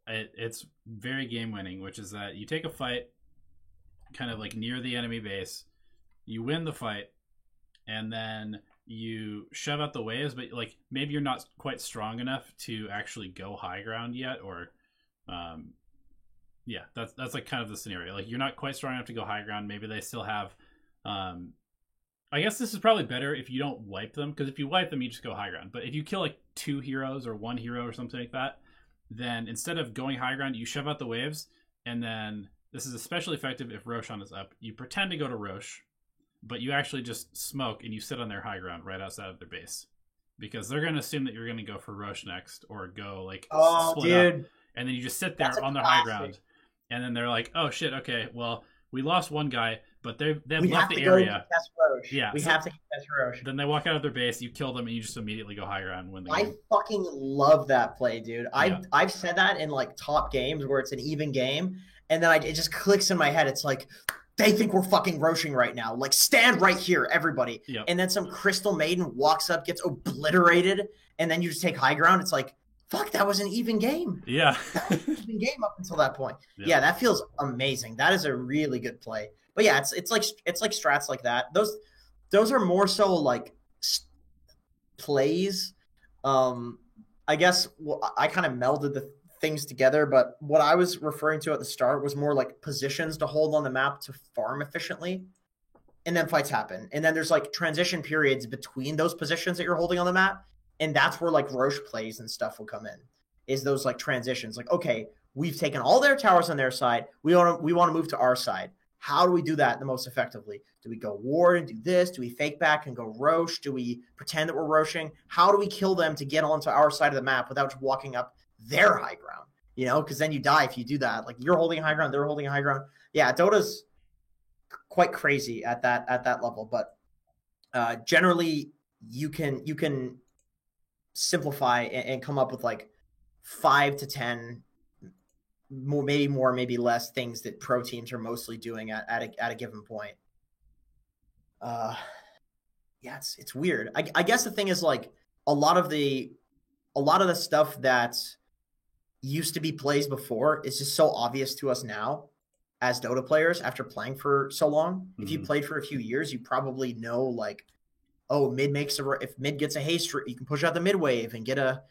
it's very game-winning, which is that you take a fight kind of like near the enemy base, you win the fight, and then you shove out the waves, but like maybe you're not quite strong enough to actually go high ground yet, or... yeah, that's like kind of the scenario. Like, you're not quite strong enough to go high ground. Maybe they still have... I guess this is probably better if you don't wipe them, because if you wipe them, you just go high ground. But if you kill like 2 heroes or 1 hero or something like that, then instead of going high ground, you shove out the waves, and then this is especially effective if Roshan is up. You pretend to go to Roche, but you actually just smoke and you sit on their high ground right outside of their base, because they're going to assume that you're going to go for Roche next or go like split up, and then you just sit there on their high ground. And then they're like, "Oh shit! Okay, well, we lost 1 guy, but they've left the area. Yeah, we have to contest Roche." Then they walk out of their base, you kill them, and you just immediately go high ground and win the game. I fucking love that play, dude. I've said that in like top games where it's an even game, and then it just clicks in my head. It's like, they think we're fucking Roshing right now. Like, stand right here, everybody. Yep. And then some Crystal Maiden walks up, gets obliterated, and then you just take high ground. It's like, fuck, that was an even game. Yeah. That was an even game up until that point. Yeah, that feels amazing. That is a really good play. But yeah, it's like strats like that. Those are more so like plays. I guess I kind of melded the things together, but what I was referring to at the start was more like positions to hold on the map to farm efficiently. And then fights happen. And then there's like transition periods between those positions that you're holding on the map. And that's where like Roche plays and stuff will come in, is those like transitions. Like, okay, we've taken all their towers on their side. We want to move to our side. How do we do that the most effectively? Do we go ward and do this? Do we fake back and go Roche? Do we pretend that we're Roshing? How do we kill them to get onto our side of the map without just walking up their high ground? Because then you die if you do that. Like, you're holding high ground, they're holding high ground. Yeah, Dota's quite crazy at that level. But generally, you can simplify and come up with like 5 to 10 more, maybe less things that pro teams are mostly doing at a given point. Uh, yeah, it's weird. I guess the thing is like a lot of the stuff that used to be plays before is just so obvious to us now as Dota players after playing for so long. Mm-hmm. If you played for a few years, you probably know like, oh, mid makes if mid gets a haste, you can push out the mid wave and get a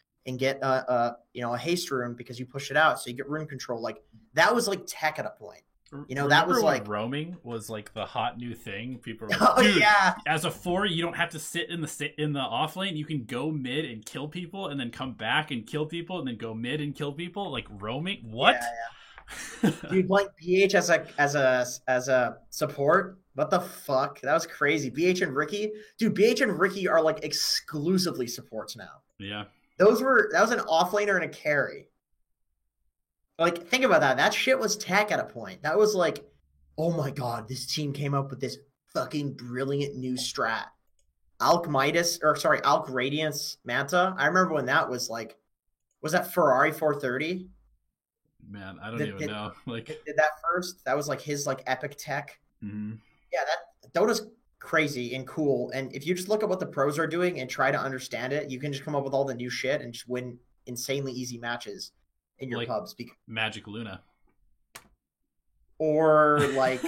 haste rune because you push it out, so you get rune control. Like that was like tech at a point. That was like roaming was like the hot new thing. People were like, dude, yeah. As a 4, you don't have to sit in the off lane. You can go mid and kill people, and then come back and kill people, and then go mid and kill people. Like roaming, what? Yeah. Dude, like BH as a support. What the fuck? That was crazy. BH and Ricky, dude. BH and Ricky are like exclusively supports now. Yeah, that was an off laner and a carry. Like, think about that. That shit was tech at a point. That was like, oh my god, this team came up with this fucking brilliant new strat. Alk Radiance Manta. I remember when that was like, was that Ferrari 430? Man, I don't even know. Like, did that first? That was like his like epic tech. Mm-hmm. Yeah, that Dota's crazy and cool. And if you just look at what the pros are doing and try to understand it, you can just come up with all the new shit and just win insanely easy matches in your pubs. Magic Luna. Or like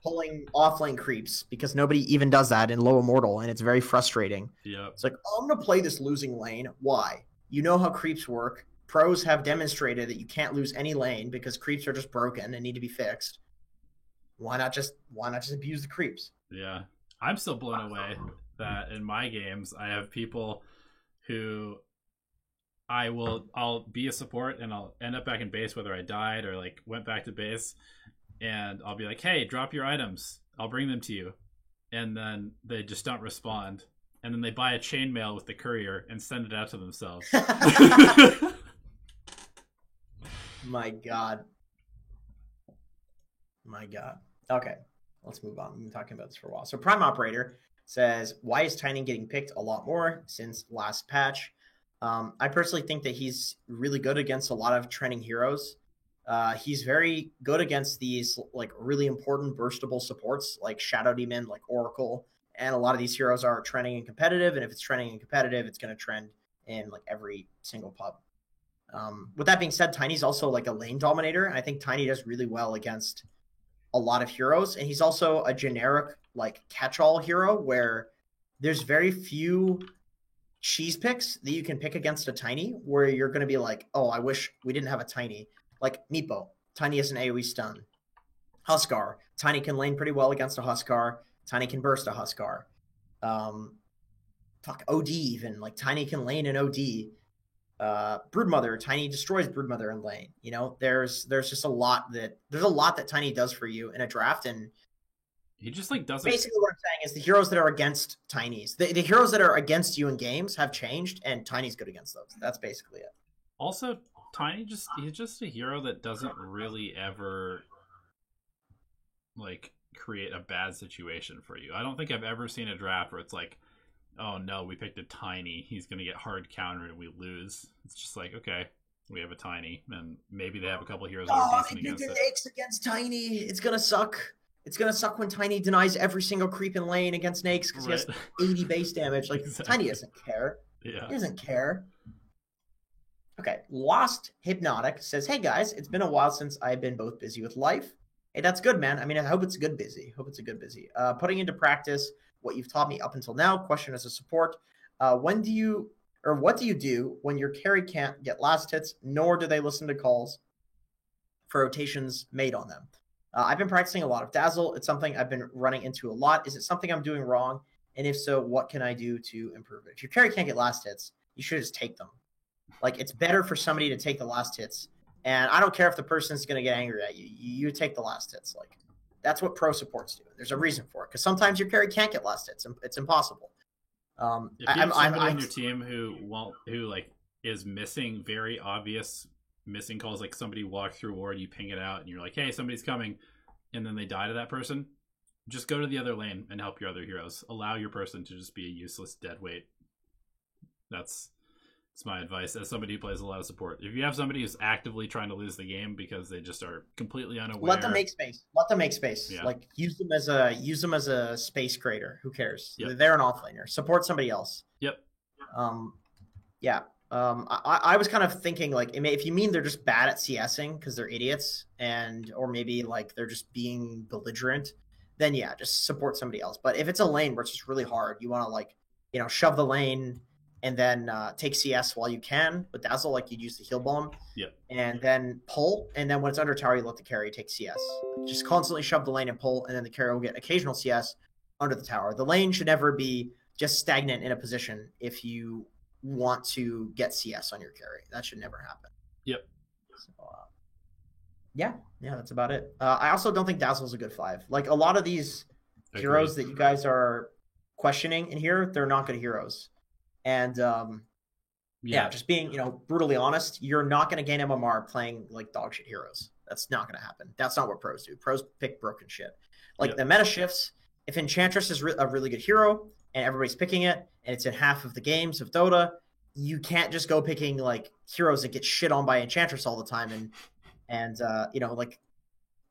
pulling offlane creeps, because nobody even does that in low immortal, and it's very frustrating. Yeah, it's like, oh, I'm gonna play this losing lane. Why? You know how creeps work. Pros have demonstrated that you can't lose any lane because creeps are just broken and need to be fixed. Why not just abuse the creeps? Yeah, I'm still blown away that in my games I have people who I'll be a support and I'll end up back in base, whether I died or like went back to base, and I'll be like, hey, drop your items, I'll bring them to you, and then they just don't respond, and then they buy a chainmail with the courier and send it out to themselves. My god. Okay, let's move on. We've been talking about this for a while. So Prime Operator says, why is Tiny getting picked a lot more since last patch? I personally think that he's really good against a lot of trending heroes. He's very good against these like really important burstable supports like Shadow Demon, like Oracle, and a lot of these heroes are trending and competitive, and if it's trending and competitive, it's going to trend in like every single pub. With that being said, Tiny's also like a lane dominator. I think Tiny does really well against a lot of heroes, and he's also a generic like catch-all hero where there's very few cheese picks that you can pick against a Tiny where you're going to be like, oh, I wish we didn't have a Tiny. Like Meepo, Tiny is an AoE stun. Huskar, Tiny can lane pretty well against a Huskar. Tiny can burst a Huskar. OD even, like Tiny can lane an OD. Broodmother, Tiny destroys Broodmother in lane. You know, there's just a lot that Tiny does for you in a draft, and he just like doesn't. Basically, what I'm saying is the heroes that are against Tinies, the heroes that are against you in games have changed, and Tiny's good against those. That's basically it. Also, Tiny he's just a hero that doesn't really ever like create a bad situation for you. I don't think I've ever seen a draft where it's like, oh no, we picked a Tiny, he's gonna get hard countered and we lose. It's just like, okay, we have a Tiny, and maybe they have a couple heroes that are decent against it. Nakes against Tiny, it's gonna suck. It's gonna suck when Tiny denies every single creep in lane against Nakes because he has 80 base damage. Like exactly. Tiny doesn't care. Yeah, he doesn't care. Okay, Lost Hypnotic says, "Hey guys, it's been a while since I've been both busy with life. Hey, that's good, man. I mean, I hope it's a good busy. Putting into practice what you've taught me up until now. Question as a support: what do you do when your carry can't get last hits, nor do they listen to calls for rotations made on them? I've been practicing a lot of Dazzle. It's something I've been running into a lot. Is it something I'm doing wrong? And if so, what can I do to improve it? If your carry can't get last hits, you should just take them. Like, it's better for somebody to take the last hits. And I don't care if the person's going to get angry at you. You take the last hits. Like, that's what pro supports do. There's a reason for it. Because sometimes your carry can't get last hits. It's impossible. If you have somebody on your team who like is missing very obvious missing calls, like somebody walked through ward, you ping it out, and you're like, hey, somebody's coming, and then they die to that person, Just go to the other lane and help your other heroes. Allow your person to just be a useless dead weight. That's my advice as somebody who plays a lot of support. If you have somebody who's actively trying to lose the game because they just are completely unaware, let them make space. Let them make space. Yeah. Like use them as a space creator. Who cares? Yep. They're an offlaner. Support somebody else. Yep. Yeah. I was kind of thinking like if you mean they're just bad at CSing because they're idiots or maybe like they're just being belligerent, then yeah, just support somebody else. But if it's a lane where it's just really hard, you want to like shove the lane and then take CS while you can. With Dazzle, like you'd use the heal bomb. Yep. And then pull, and then when it's under tower, you let the carry take CS. Just constantly shove the lane and pull, and then the carry will get occasional CS under the tower. The lane should never be just stagnant in a position if you want to get CS on your carry. That should never happen. Yep. So, yeah, that's about it. I also don't think Dazzle's a good 5. Like a lot of these heroes that you guys are questioning in here, they're not good heroes. And just being brutally honest, you're not going to gain MMR playing like dog shit heroes. That's not going to happen. That's not what pros do. Pros pick broken shit. Like the meta shifts. If Enchantress is a really good hero and everybody's picking it, and it's in half of the games of Dota, you can't just go picking like heroes that get shit on by Enchantress all the time. And like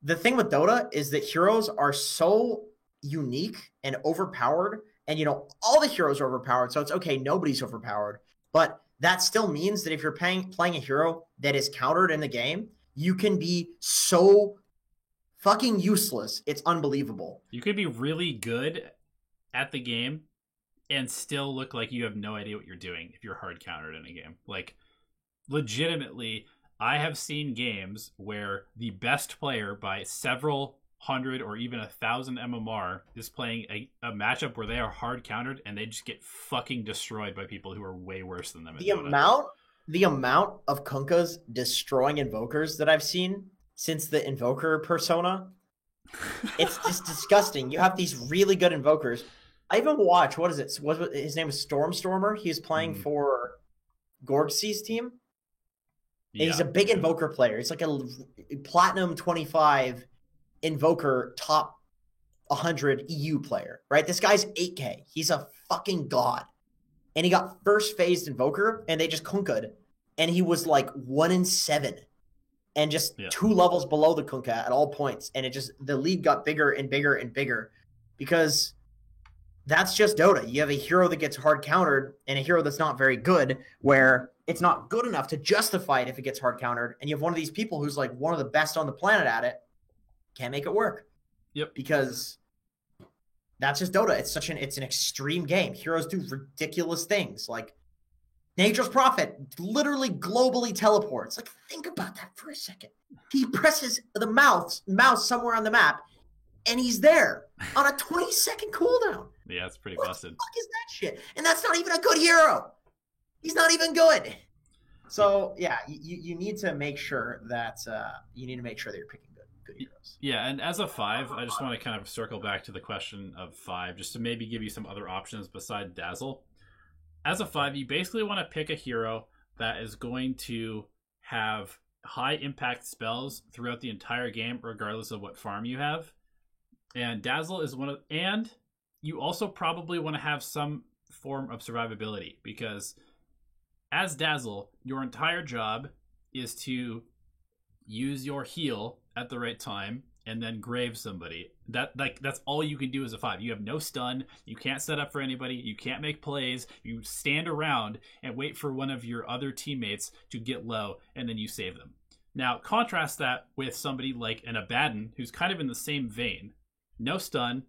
the thing with Dota is that heroes are so unique and overpowered. And, all the heroes are overpowered, so it's okay, nobody's overpowered. But that still means that if you're playing a hero that is countered in the game, you can be so fucking useless. It's unbelievable. You could be really good at the game and still look like you have no idea what you're doing if you're hard countered in a game. Like, legitimately, I have seen games where the best player by several 100 or even 1,000 MMR is playing a matchup where they are hard countered and they just get fucking destroyed by people who are way worse than them. The amount of Kunkas destroying invokers that I've seen since the invoker persona, it's just disgusting. You have these really good invokers. I even watched, what is it? His name is Stormer. He was playing for Gorgsy's team. And he's a big invoker player. He's like a platinum 25 invoker top 100 EU player, right? This guy's 8K. He's a fucking god. And he got first phased invoker and they just kunka'd. And he was like 1-7 and just 2 levels below the kunka at all points. And the lead got bigger and bigger and bigger because that's just Dota. You have a hero that gets hard countered and a hero that's not very good where it's not good enough to justify it if it gets hard countered. And you have one of these people who's like one of the best on the planet at it. Can't make it work. Yep. Because that's just Dota. It's an extreme game. Heroes do ridiculous things. Like Nature's Prophet literally globally teleports. Like think about that for a second. He presses the mouse somewhere on the map and he's there on a 20-second cooldown. Yeah, it's pretty busted. What the fuck is that shit? And that's not even a good hero. He's not even good. So yeah, you need to make sure that you're picking good heroes. Yeah, and as a 5, I just want to kind of circle back to the question of 5, just to maybe give you some other options beside Dazzle. As a 5, you basically want to pick a hero that is going to have high impact spells throughout the entire game, regardless of what farm you have. And Dazzle is one of, and you also probably want to have some form of survivability, because as Dazzle, your entire job is to use your heal at the right time and then grave somebody. That's all you can do as a 5. You have no stun, you can't set up for anybody, you can't make plays, you stand around and wait for one of your other teammates to get low and then you save them. Now contrast that with somebody like an Abaddon, who's kind of in the same vein. No stun,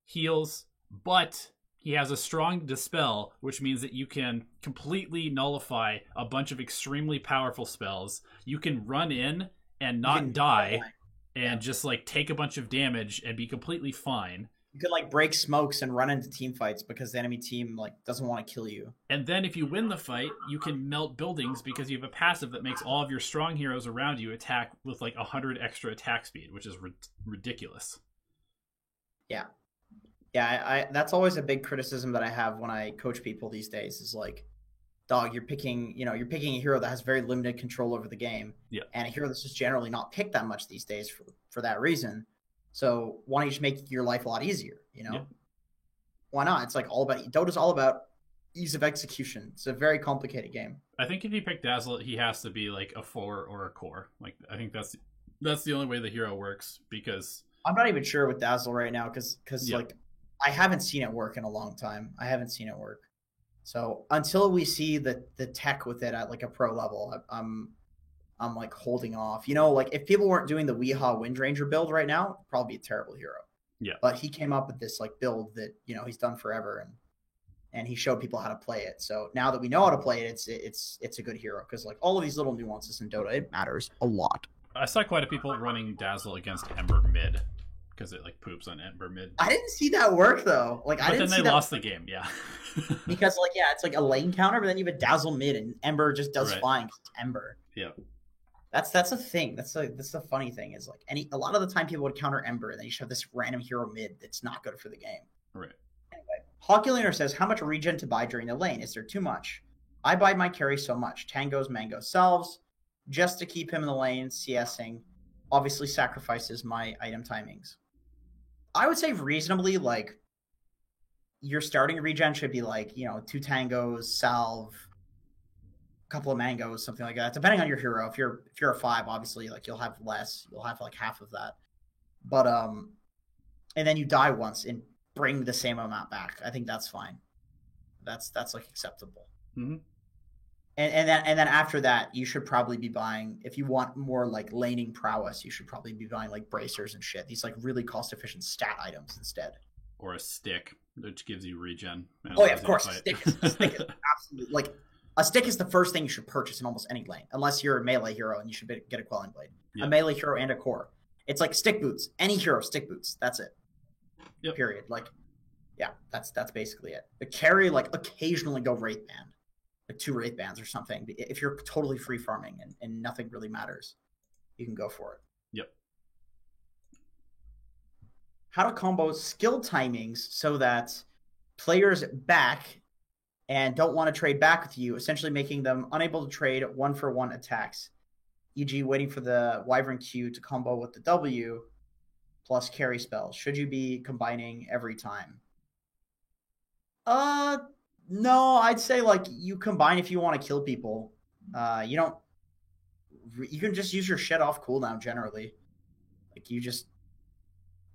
heals, but he has a strong dispel, which means that you can completely nullify a bunch of extremely powerful spells. You can run in and not die and just like take a bunch of damage and be completely fine. You could like break smokes and run into team fights because the enemy team like doesn't want to kill you. And then if you win the fight, you can melt buildings because you have a passive that makes all of your strong heroes around you attack with like 100 extra attack speed, which is ridiculous. Yeah, I that's always a big criticism that I have when I coach people these days is like, dog, you're picking a hero that has very limited control over the game. Yeah. And a hero that's just generally not picked that much these days for that reason. So why don't you just make your life a lot easier? Yep. Why not? It's like all about Dota's all about ease of execution. It's a very complicated game. I think if you pick Dazzle, he has to be like a 4 or a core. Like I think that's the only way the hero works, because I'm not even sure with Dazzle right now because Yep. like I haven't seen it work in a long time. I haven't seen it work. So until we see the tech with it at like a pro level, I'm like holding off. Like if people weren't doing the Weehaw Windranger build right now, it'd probably be a terrible hero. Yeah. But he came up with this like build that he's done forever, and he showed people how to play it. So now that we know how to play it, it's a good hero, because like all of these little nuances in Dota, it matters a lot. I saw quite a people running Dazzle against Ember mid because it like poops on Ember mid. I didn't see that work though. Like But I didn't then see they that lost the game, yeah. because like it's like a lane counter, but then you have a Dazzle mid and Ember just does Right. fine 'cause it's Ember. Yeah. That's a thing. That's the funny thing is like a lot of the time people would counter Ember, and then you should have this random hero mid that's not good for the game. Right. Anyway, Hawkulator says, how much regen to buy during the lane? Is there too much? I buy my carry so much. Tangos, Mango, Selves, just to keep him in the lane, CSing. Obviously sacrifices my item timings. I would say reasonably, like, your starting regen should be like, 2 Tangos, Salve, a couple of Mangoes, something like that, depending on your hero. If you're a 5, obviously, like, you'll have less. You'll have like half of that. But and then you die once and bring the same amount back. I think that's fine. That's like acceptable. Mm-hmm. And then after that, you should probably be buying, if you want more like laning prowess, you should probably be buying like bracers and shit. These like really cost efficient stat items instead. Or a stick, which gives you regen. Oh yeah, of course. Stick is absolutely, like, a stick is the first thing you should purchase in almost any lane, unless you're a melee hero and you should get a Quelling Blade. Yep. A melee hero and a core. It's like stick boots. Any hero, stick boots. That's it. Yep. Period. Like, yeah, that's basically it. The carry, like, occasionally go Wraith Band. Like 2 Wraith Bands or something. If you're totally free farming and nothing really matters, you can go for it. Yep. How to combo skill timings so that players back and don't want to trade back with you, essentially making them unable to trade 1-for-1 attacks, e.g. waiting for the Wyvern Q to combo with the W plus carry spells. Should you be combining every time? No, I'd say like you combine if you want to kill people. You can just use your shit off cooldown generally. Like you just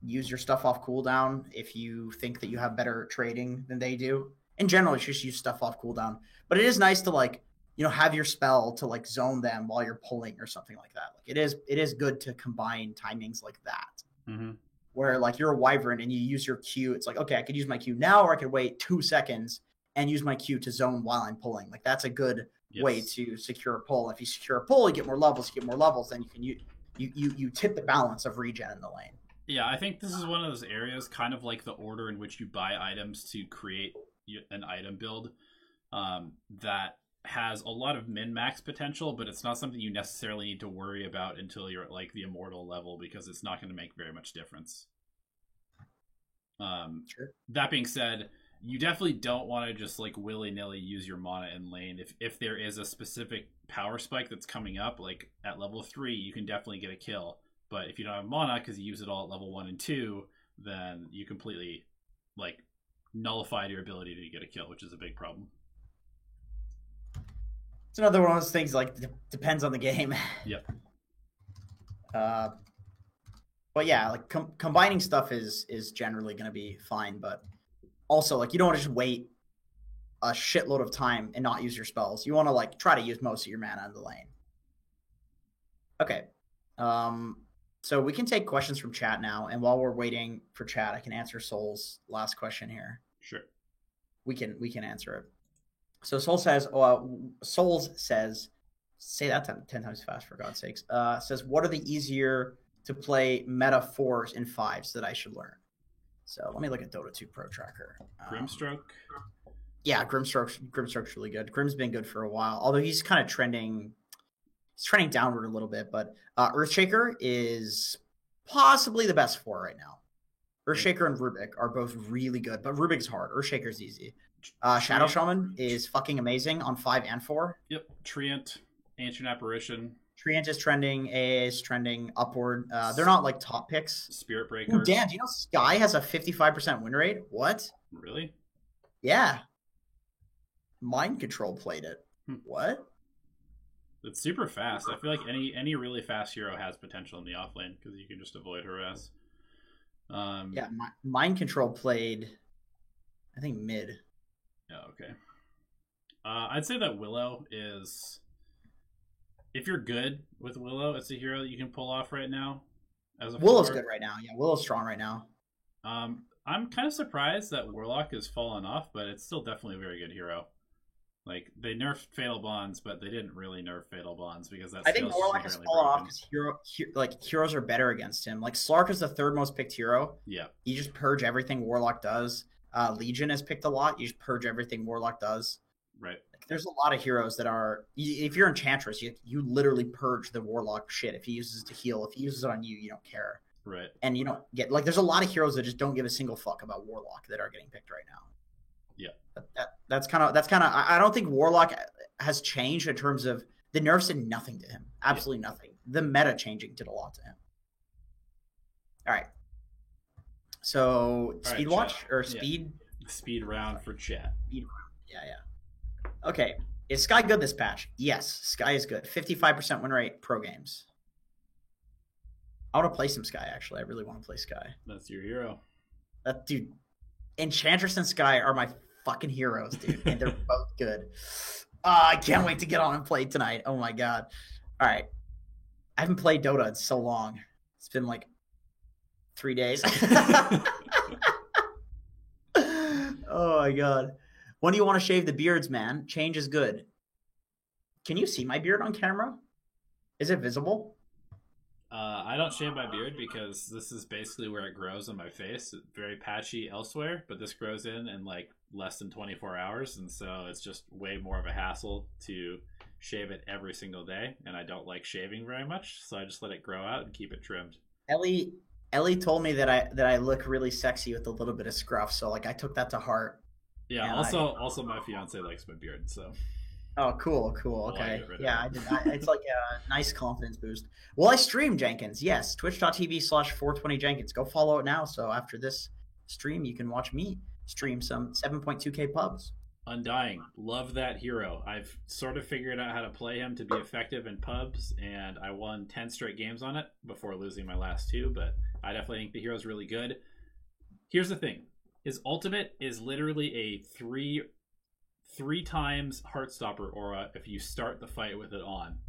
use your stuff off cooldown if you think that you have better trading than they do. In general, you should just use stuff off cooldown. But it is nice to like, have your spell to like zone them while you're pulling or something like that. Like it is good to combine timings like that. Mm-hmm. Where like you're a Wyvern and you use your Q, it's like, okay, I could use my Q now, or I could wait 2 seconds and use my Q to zone while I'm pulling. Like that's a good way to secure a pull. If you secure a pull, you get more levels. Then you can you tip the balance of regen in the lane. Yeah, I think this is one of those areas, kind of like the order in which you buy items to create an item build, that has a lot of min-max potential, but it's not something you necessarily need to worry about until you're at like the immortal level, because it's not going to make very much difference. Sure. That being said, you definitely don't want to just like willy-nilly use your mana in lane. If there is a specific power spike that's coming up, like at level 3, you can definitely get a kill. But if you don't have mana because you use it all at level 1 and 2, then you completely like nullified your ability to get a kill, which is a big problem. It's another one of those things, like, depends on the game. Yep. But yeah, like combining stuff is generally going to be fine, but also like you don't want to just wait a shitload of time and not use your spells. You want to like try to use most of your mana in the lane. Okay. So we can take questions from chat now, and while we're waiting for chat, I can answer Soul's last question here. Sure. We can answer it. So Souls says, say that 10 times fast for God's sakes. Says, what are the easier to play meta 4s and 5s that I should learn? So let me look at Dota 2 Pro Tracker. Grimstroke? Yeah, Grimstroke's really good. Grim's been good for a while, although he's kind of trending downward a little bit. But Earthshaker is possibly the best 4 right now. Earthshaker and Rubik are both really good, but Rubik's hard. Earthshaker's easy. Shadow Shaman is fucking amazing on 5 and 4. Yep. Treant, Ancient Apparition. Treant is trending. AA is trending upward. They're not like top picks. Spirit Ooh, Breakers. Dan, do you know Sky has a 55% win rate? What? Really? Yeah. Mind Control played it. What? It's super fast. I feel like any really fast hero has potential in the offlane because you can just avoid harass. Yeah, Mind Control played, I think, mid. Yeah, okay. I'd say that Willow is... If you're good with Willow, it's a hero that you can pull off right now. Willow's good right now. Yeah, Willow's strong right now. I'm kind of surprised that Warlock has fallen off, but it's still definitely a very good hero. Like, they nerfed Fatal Bonds, but they didn't really nerf Fatal Bonds because that's. I think Warlock has fallen off because heroes are better against him. Like, Slark is the third most picked hero. Yeah. You just purge everything Warlock does. Legion is picked a lot. You just purge everything Warlock does. Right. Like, there's a lot of heroes that are. If you're Enchantress, you literally purge the Warlock shit. If he uses it to heal, if he uses it on you, you don't care. Right. And you don't get like. There's a lot of heroes that just don't give a single fuck about Warlock that are getting picked right now. Yeah. That's kind of. I don't think Warlock has changed in terms of the nerfs did nothing to him. Absolutely nothing. The meta changing did a lot to him. All right. So speed watch chat. or speed speed round for chat. Speed round. Yeah. Okay. Is Sky good this patch? Yes, Sky is good. 55% win rate pro games. I want to play some Sky actually. I really want to play Sky. That's your hero. That dude. Enchantress and Sky are my fucking heroes, dude, and they're both good. I can't wait to get on and play tonight. Oh my god! All right, I haven't played Dota in so long. It's been like 3 days. Oh my god! When do you want to shave the beards, man? Change is good. Can you see my beard on camera? Is it visible? I don't shave my beard because this is basically where it grows on my face. It's very patchy elsewhere, but this grows in like less than 24 hours, and so it's just way more of a hassle to shave it every single day, and I don't like shaving very much, so I just let it grow out and keep it trimmed. Ellie told me that I look really sexy with a little bit of scruff, so like I took that to heart. Yeah, also my fiance likes my beard, so. Oh, cool. Okay. Yeah, I did. It's like a nice confidence boost. Well, I stream Jenkins. Yes, twitch.tv/420Jenkins. Go follow it now. So after this stream, you can watch me stream some 7.2K pubs. Undying. Love that hero. I've sort of figured out how to play him to be effective in pubs, and I won 10 straight games on it before losing my last 2, but I definitely think the hero's really good. Here's the thing. His ultimate is literally a three times Heartstopper aura if you start the fight with it on.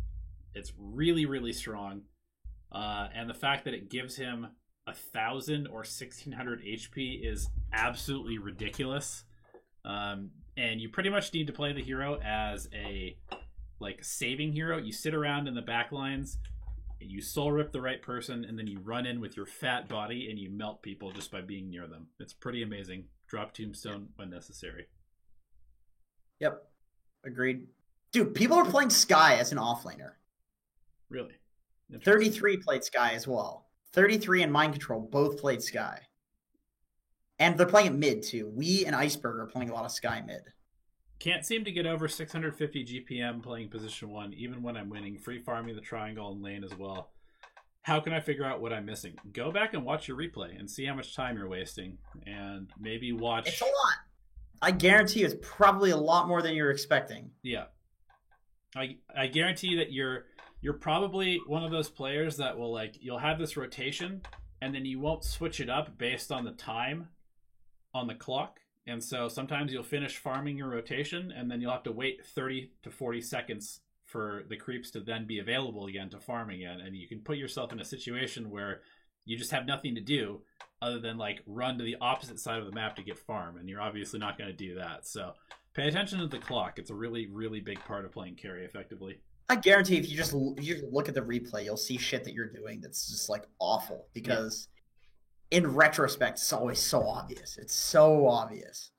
It's really, really strong. And the fact that it gives him 1,000 or 1,600 HP is absolutely ridiculous. And you pretty much need to play the hero as a saving hero. You sit around in the back lines, you soul rip the right person, and then you run in with your fat body and you melt people just by being near them. It's pretty amazing. Drop Tombstone when necessary. Yep. Agreed. Dude, people are playing Sky as an offlaner. Really? 33 played Sky as well. 33 and Mind Control both played Sky. And they're playing it mid, too. We and Iceberg are playing a lot of Sky mid. Can't seem to get over 650 GPM playing position 1, even when I'm winning. Free farming the triangle and lane as well. How can I figure out what I'm missing? Go back and watch your replay and see how much time you're wasting. And maybe watch... It's a lot. I guarantee you it's probably a lot more than you're expecting. Yeah. I guarantee that you're probably one of those players that will you'll have this rotation and then you won't switch it up based on the time on the clock. And so sometimes you'll finish farming your rotation and then you'll have to wait 30 to 40 seconds for the creeps to then be available again to farm again. And you can put yourself in a situation where you just have nothing to do other than run to the opposite side of the map to get farm, and you're obviously not going to do that. So pay attention to the clock. It's a really, really big part of playing carry effectively. I guarantee if you just look at the replay, you'll see shit that you're doing that's just awful because in retrospect, it's always so obvious. It's so obvious.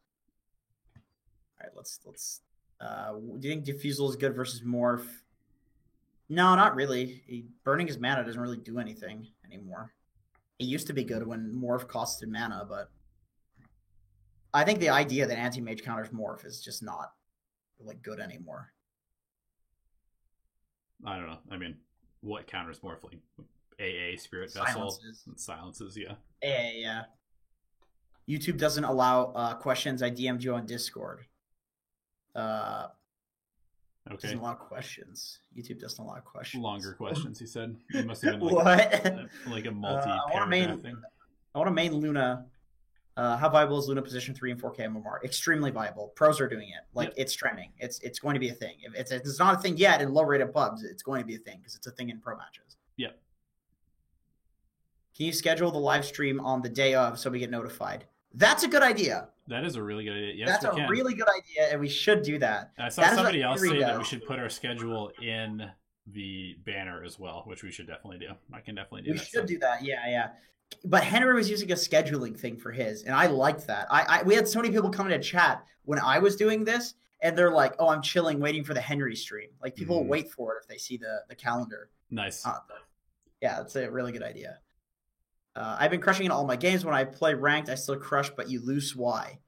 All right, let's. Do you think Diffusal is good versus Morph? No, not really. Burning his mana doesn't really do anything anymore. It used to be good when Morph costed mana, but I think the idea that anti-mage counters Morph is just not good anymore. I don't know. I mean, what counters Morphling? AA, Spirit Vessel, Silences. and Silences, yeah. Yeah. YouTube doesn't allow questions. I DM'd you on Discord. Okay. Doesn't allow questions. YouTube doesn't allow questions. Longer questions, he said. It must have been like a multi-paragraph thing. I want to main Luna. How viable is Luna position 3 and 4K MMR? Extremely viable. Pros are doing it. Like, it's trending. It's going to be a thing. If it's not a thing yet in low-rated pubs, it's going to be a thing because it's a thing in pro matches. Yeah. Can you schedule the live stream on the day of so we get notified? That's a good idea. That is a really good idea. Yes, That's a really good idea, and we should do that. I saw somebody else say that we should put our schedule in the banner as well, which we should definitely do. I can definitely do that. We should do that, yeah. But Henry was using a scheduling thing for his, and I liked that. We had so many people come into chat when I was doing this, and they're like, "Oh, I'm chilling, waiting for the Henry stream." Like, people will wait for it if they see the calendar. Nice. Yeah, that's a really good idea. I've been crushing in all my games. When I play ranked, I still crush, but you lose. Why?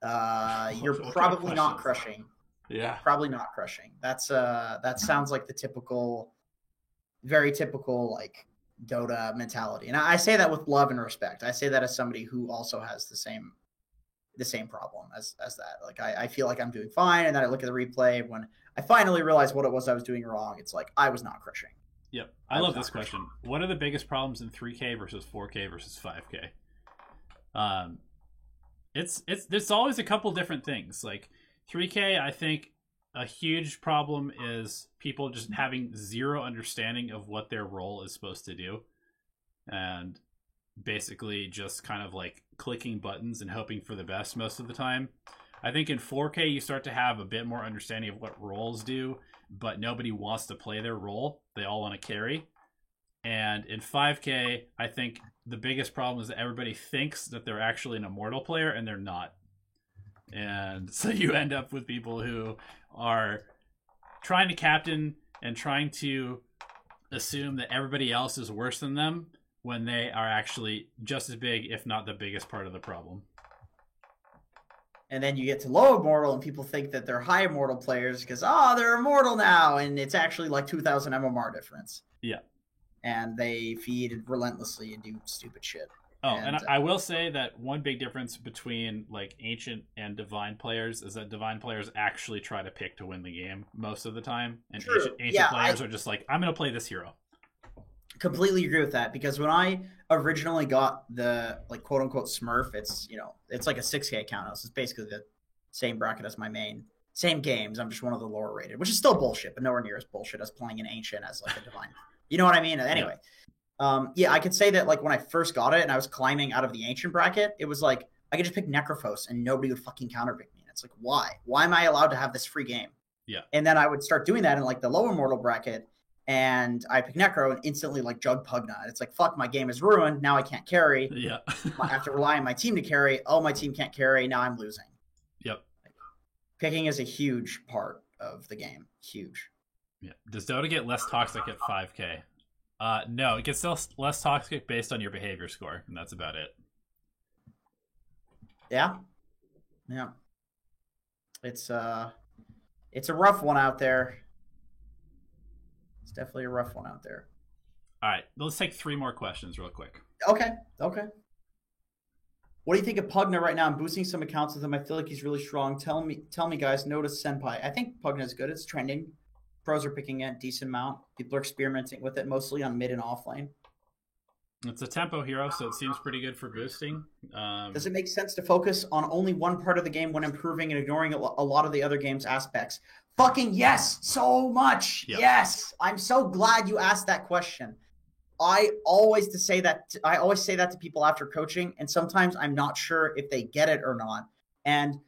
You're probably not crushing. Yeah, probably not crushing. That sounds like the typical, very typical like Dota mentality. And I say that with love and respect. I say that as somebody who also has the same problem as that. Like, I feel like I'm doing fine, and then I look at the replay when I finally realize what it was I was doing wrong. It's like I was not crushing. Yep. I love this question. What are the biggest problems in 3K versus 4K versus 5K? There's always a couple different things. Like 3K, I think a huge problem is people just having zero understanding of what their role is supposed to do. And basically just kind of like clicking buttons and hoping for the best most of the time. I think in 4K, you start to have a bit more understanding of what roles do, but nobody wants to play their role. They all want to carry. And in 5K, I think the biggest problem is that everybody thinks that they're actually an Immortal player, and they're not. And so you end up with people who are trying to captain and trying to assume that everybody else is worse than them when they are actually just as big, if not the biggest part of the problem. And then you get to low Immortal, and people think that they're high Immortal players because, they're Immortal now, and it's actually like 2,000 MMR difference. Yeah. And they feed relentlessly and do stupid shit. And I will say that one big difference between like Ancient and Divine players is that Divine players actually try to pick to win the game most of the time, and Ancient players are just like, I'm going to play this hero. Completely agree with that, because when I originally got the like quote unquote Smurf, it's like a 6K account. It's basically the same bracket as my main, same games. I'm just one of the lower rated, which is still bullshit, but nowhere near as bullshit as playing an Ancient as like a Divine. You know what I mean? Anyway, I could say that like when I first got it and I was climbing out of the Ancient bracket, it was like I could just pick Necrophos and nobody would fucking counterpick me. And it's like, why? Why am I allowed to have this free game? Yeah. And then I would start doing that in like the lower Immortal bracket. And I pick Necro and instantly like jug Pugna. It's like, fuck, my game is ruined. Now I can't carry. Yeah. I have to rely on my team to carry. Oh, my team can't carry. Now I'm losing. Yep. Picking is a huge part of the game. Huge. Yeah. Does Dota get less toxic at 5K? No, it gets less toxic based on your behavior score, and that's about it. Yeah. Yeah. It's a rough one out there. It's definitely a rough one out there. All right, let's take 3 more questions real quick. Okay. What do you think of Pugna right now? I'm boosting some accounts with him. I feel like he's really strong. Tell me, guys. Notice Senpai. I think Pugna is good. It's trending. Pros are picking it a decent amount. People are experimenting with it, mostly on mid and off lane. It's a tempo hero, so it seems pretty good for boosting. Does it make sense to focus on only one part of the game when improving and ignoring a lot of the other game's aspects? Fucking yes, so much. Yep. Yes, I'm so glad you asked that question. I always say that to people after coaching, and sometimes I'm not sure if they get it or not. And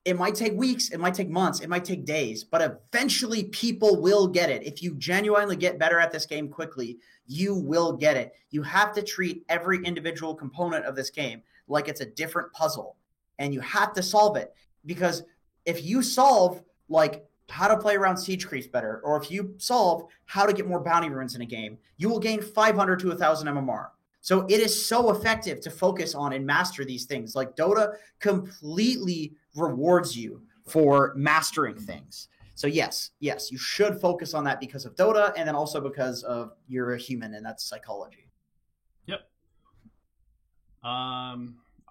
it might take weeks, it might take months, it might take days, but eventually people will get it. If you genuinely get better at this game quickly, you will get it. You have to treat every individual component of this game like it's a different puzzle, and you have to solve it. Because if you solve like how to play around siege creeps better, or if you solve how to get more bounty runes in a game, you will gain 500 to 1,000 MMR. So it is so effective to focus on and master these things. Like Dota completely rewards you for mastering things. So yes, you should focus on that because of Dota, and then also because of you're a human, and that's psychology. Yep. All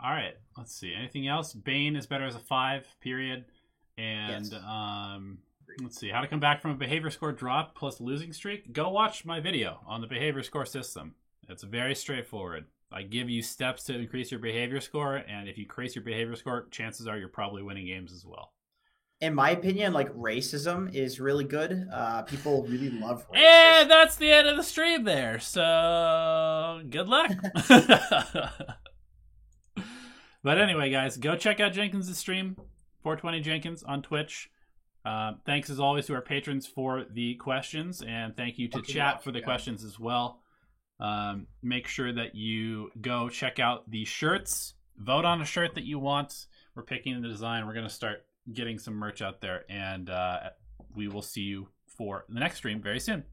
right. Let's see. Anything else? Bane is better as a 5. Period. And Yes. let's see. How to come back from a behavior score drop plus losing streak? Go watch my video on the behavior score system. It's very straightforward. I give you steps to increase your behavior score, and if you increase your behavior score, chances are you're probably winning games as well. In my opinion, like racism is really good. People really love racism. And that's the end of the stream there. So good luck. But anyway, guys, go check out Jenkins' stream, 420 Jenkins on Twitch. Thanks as always to our patrons for the questions, and thank you to chat for the questions as well. Make sure that you go check out the shirts. Vote on a shirt that you want. We're picking the design. We're going to start getting some merch out there, and we will see you for the next stream very soon.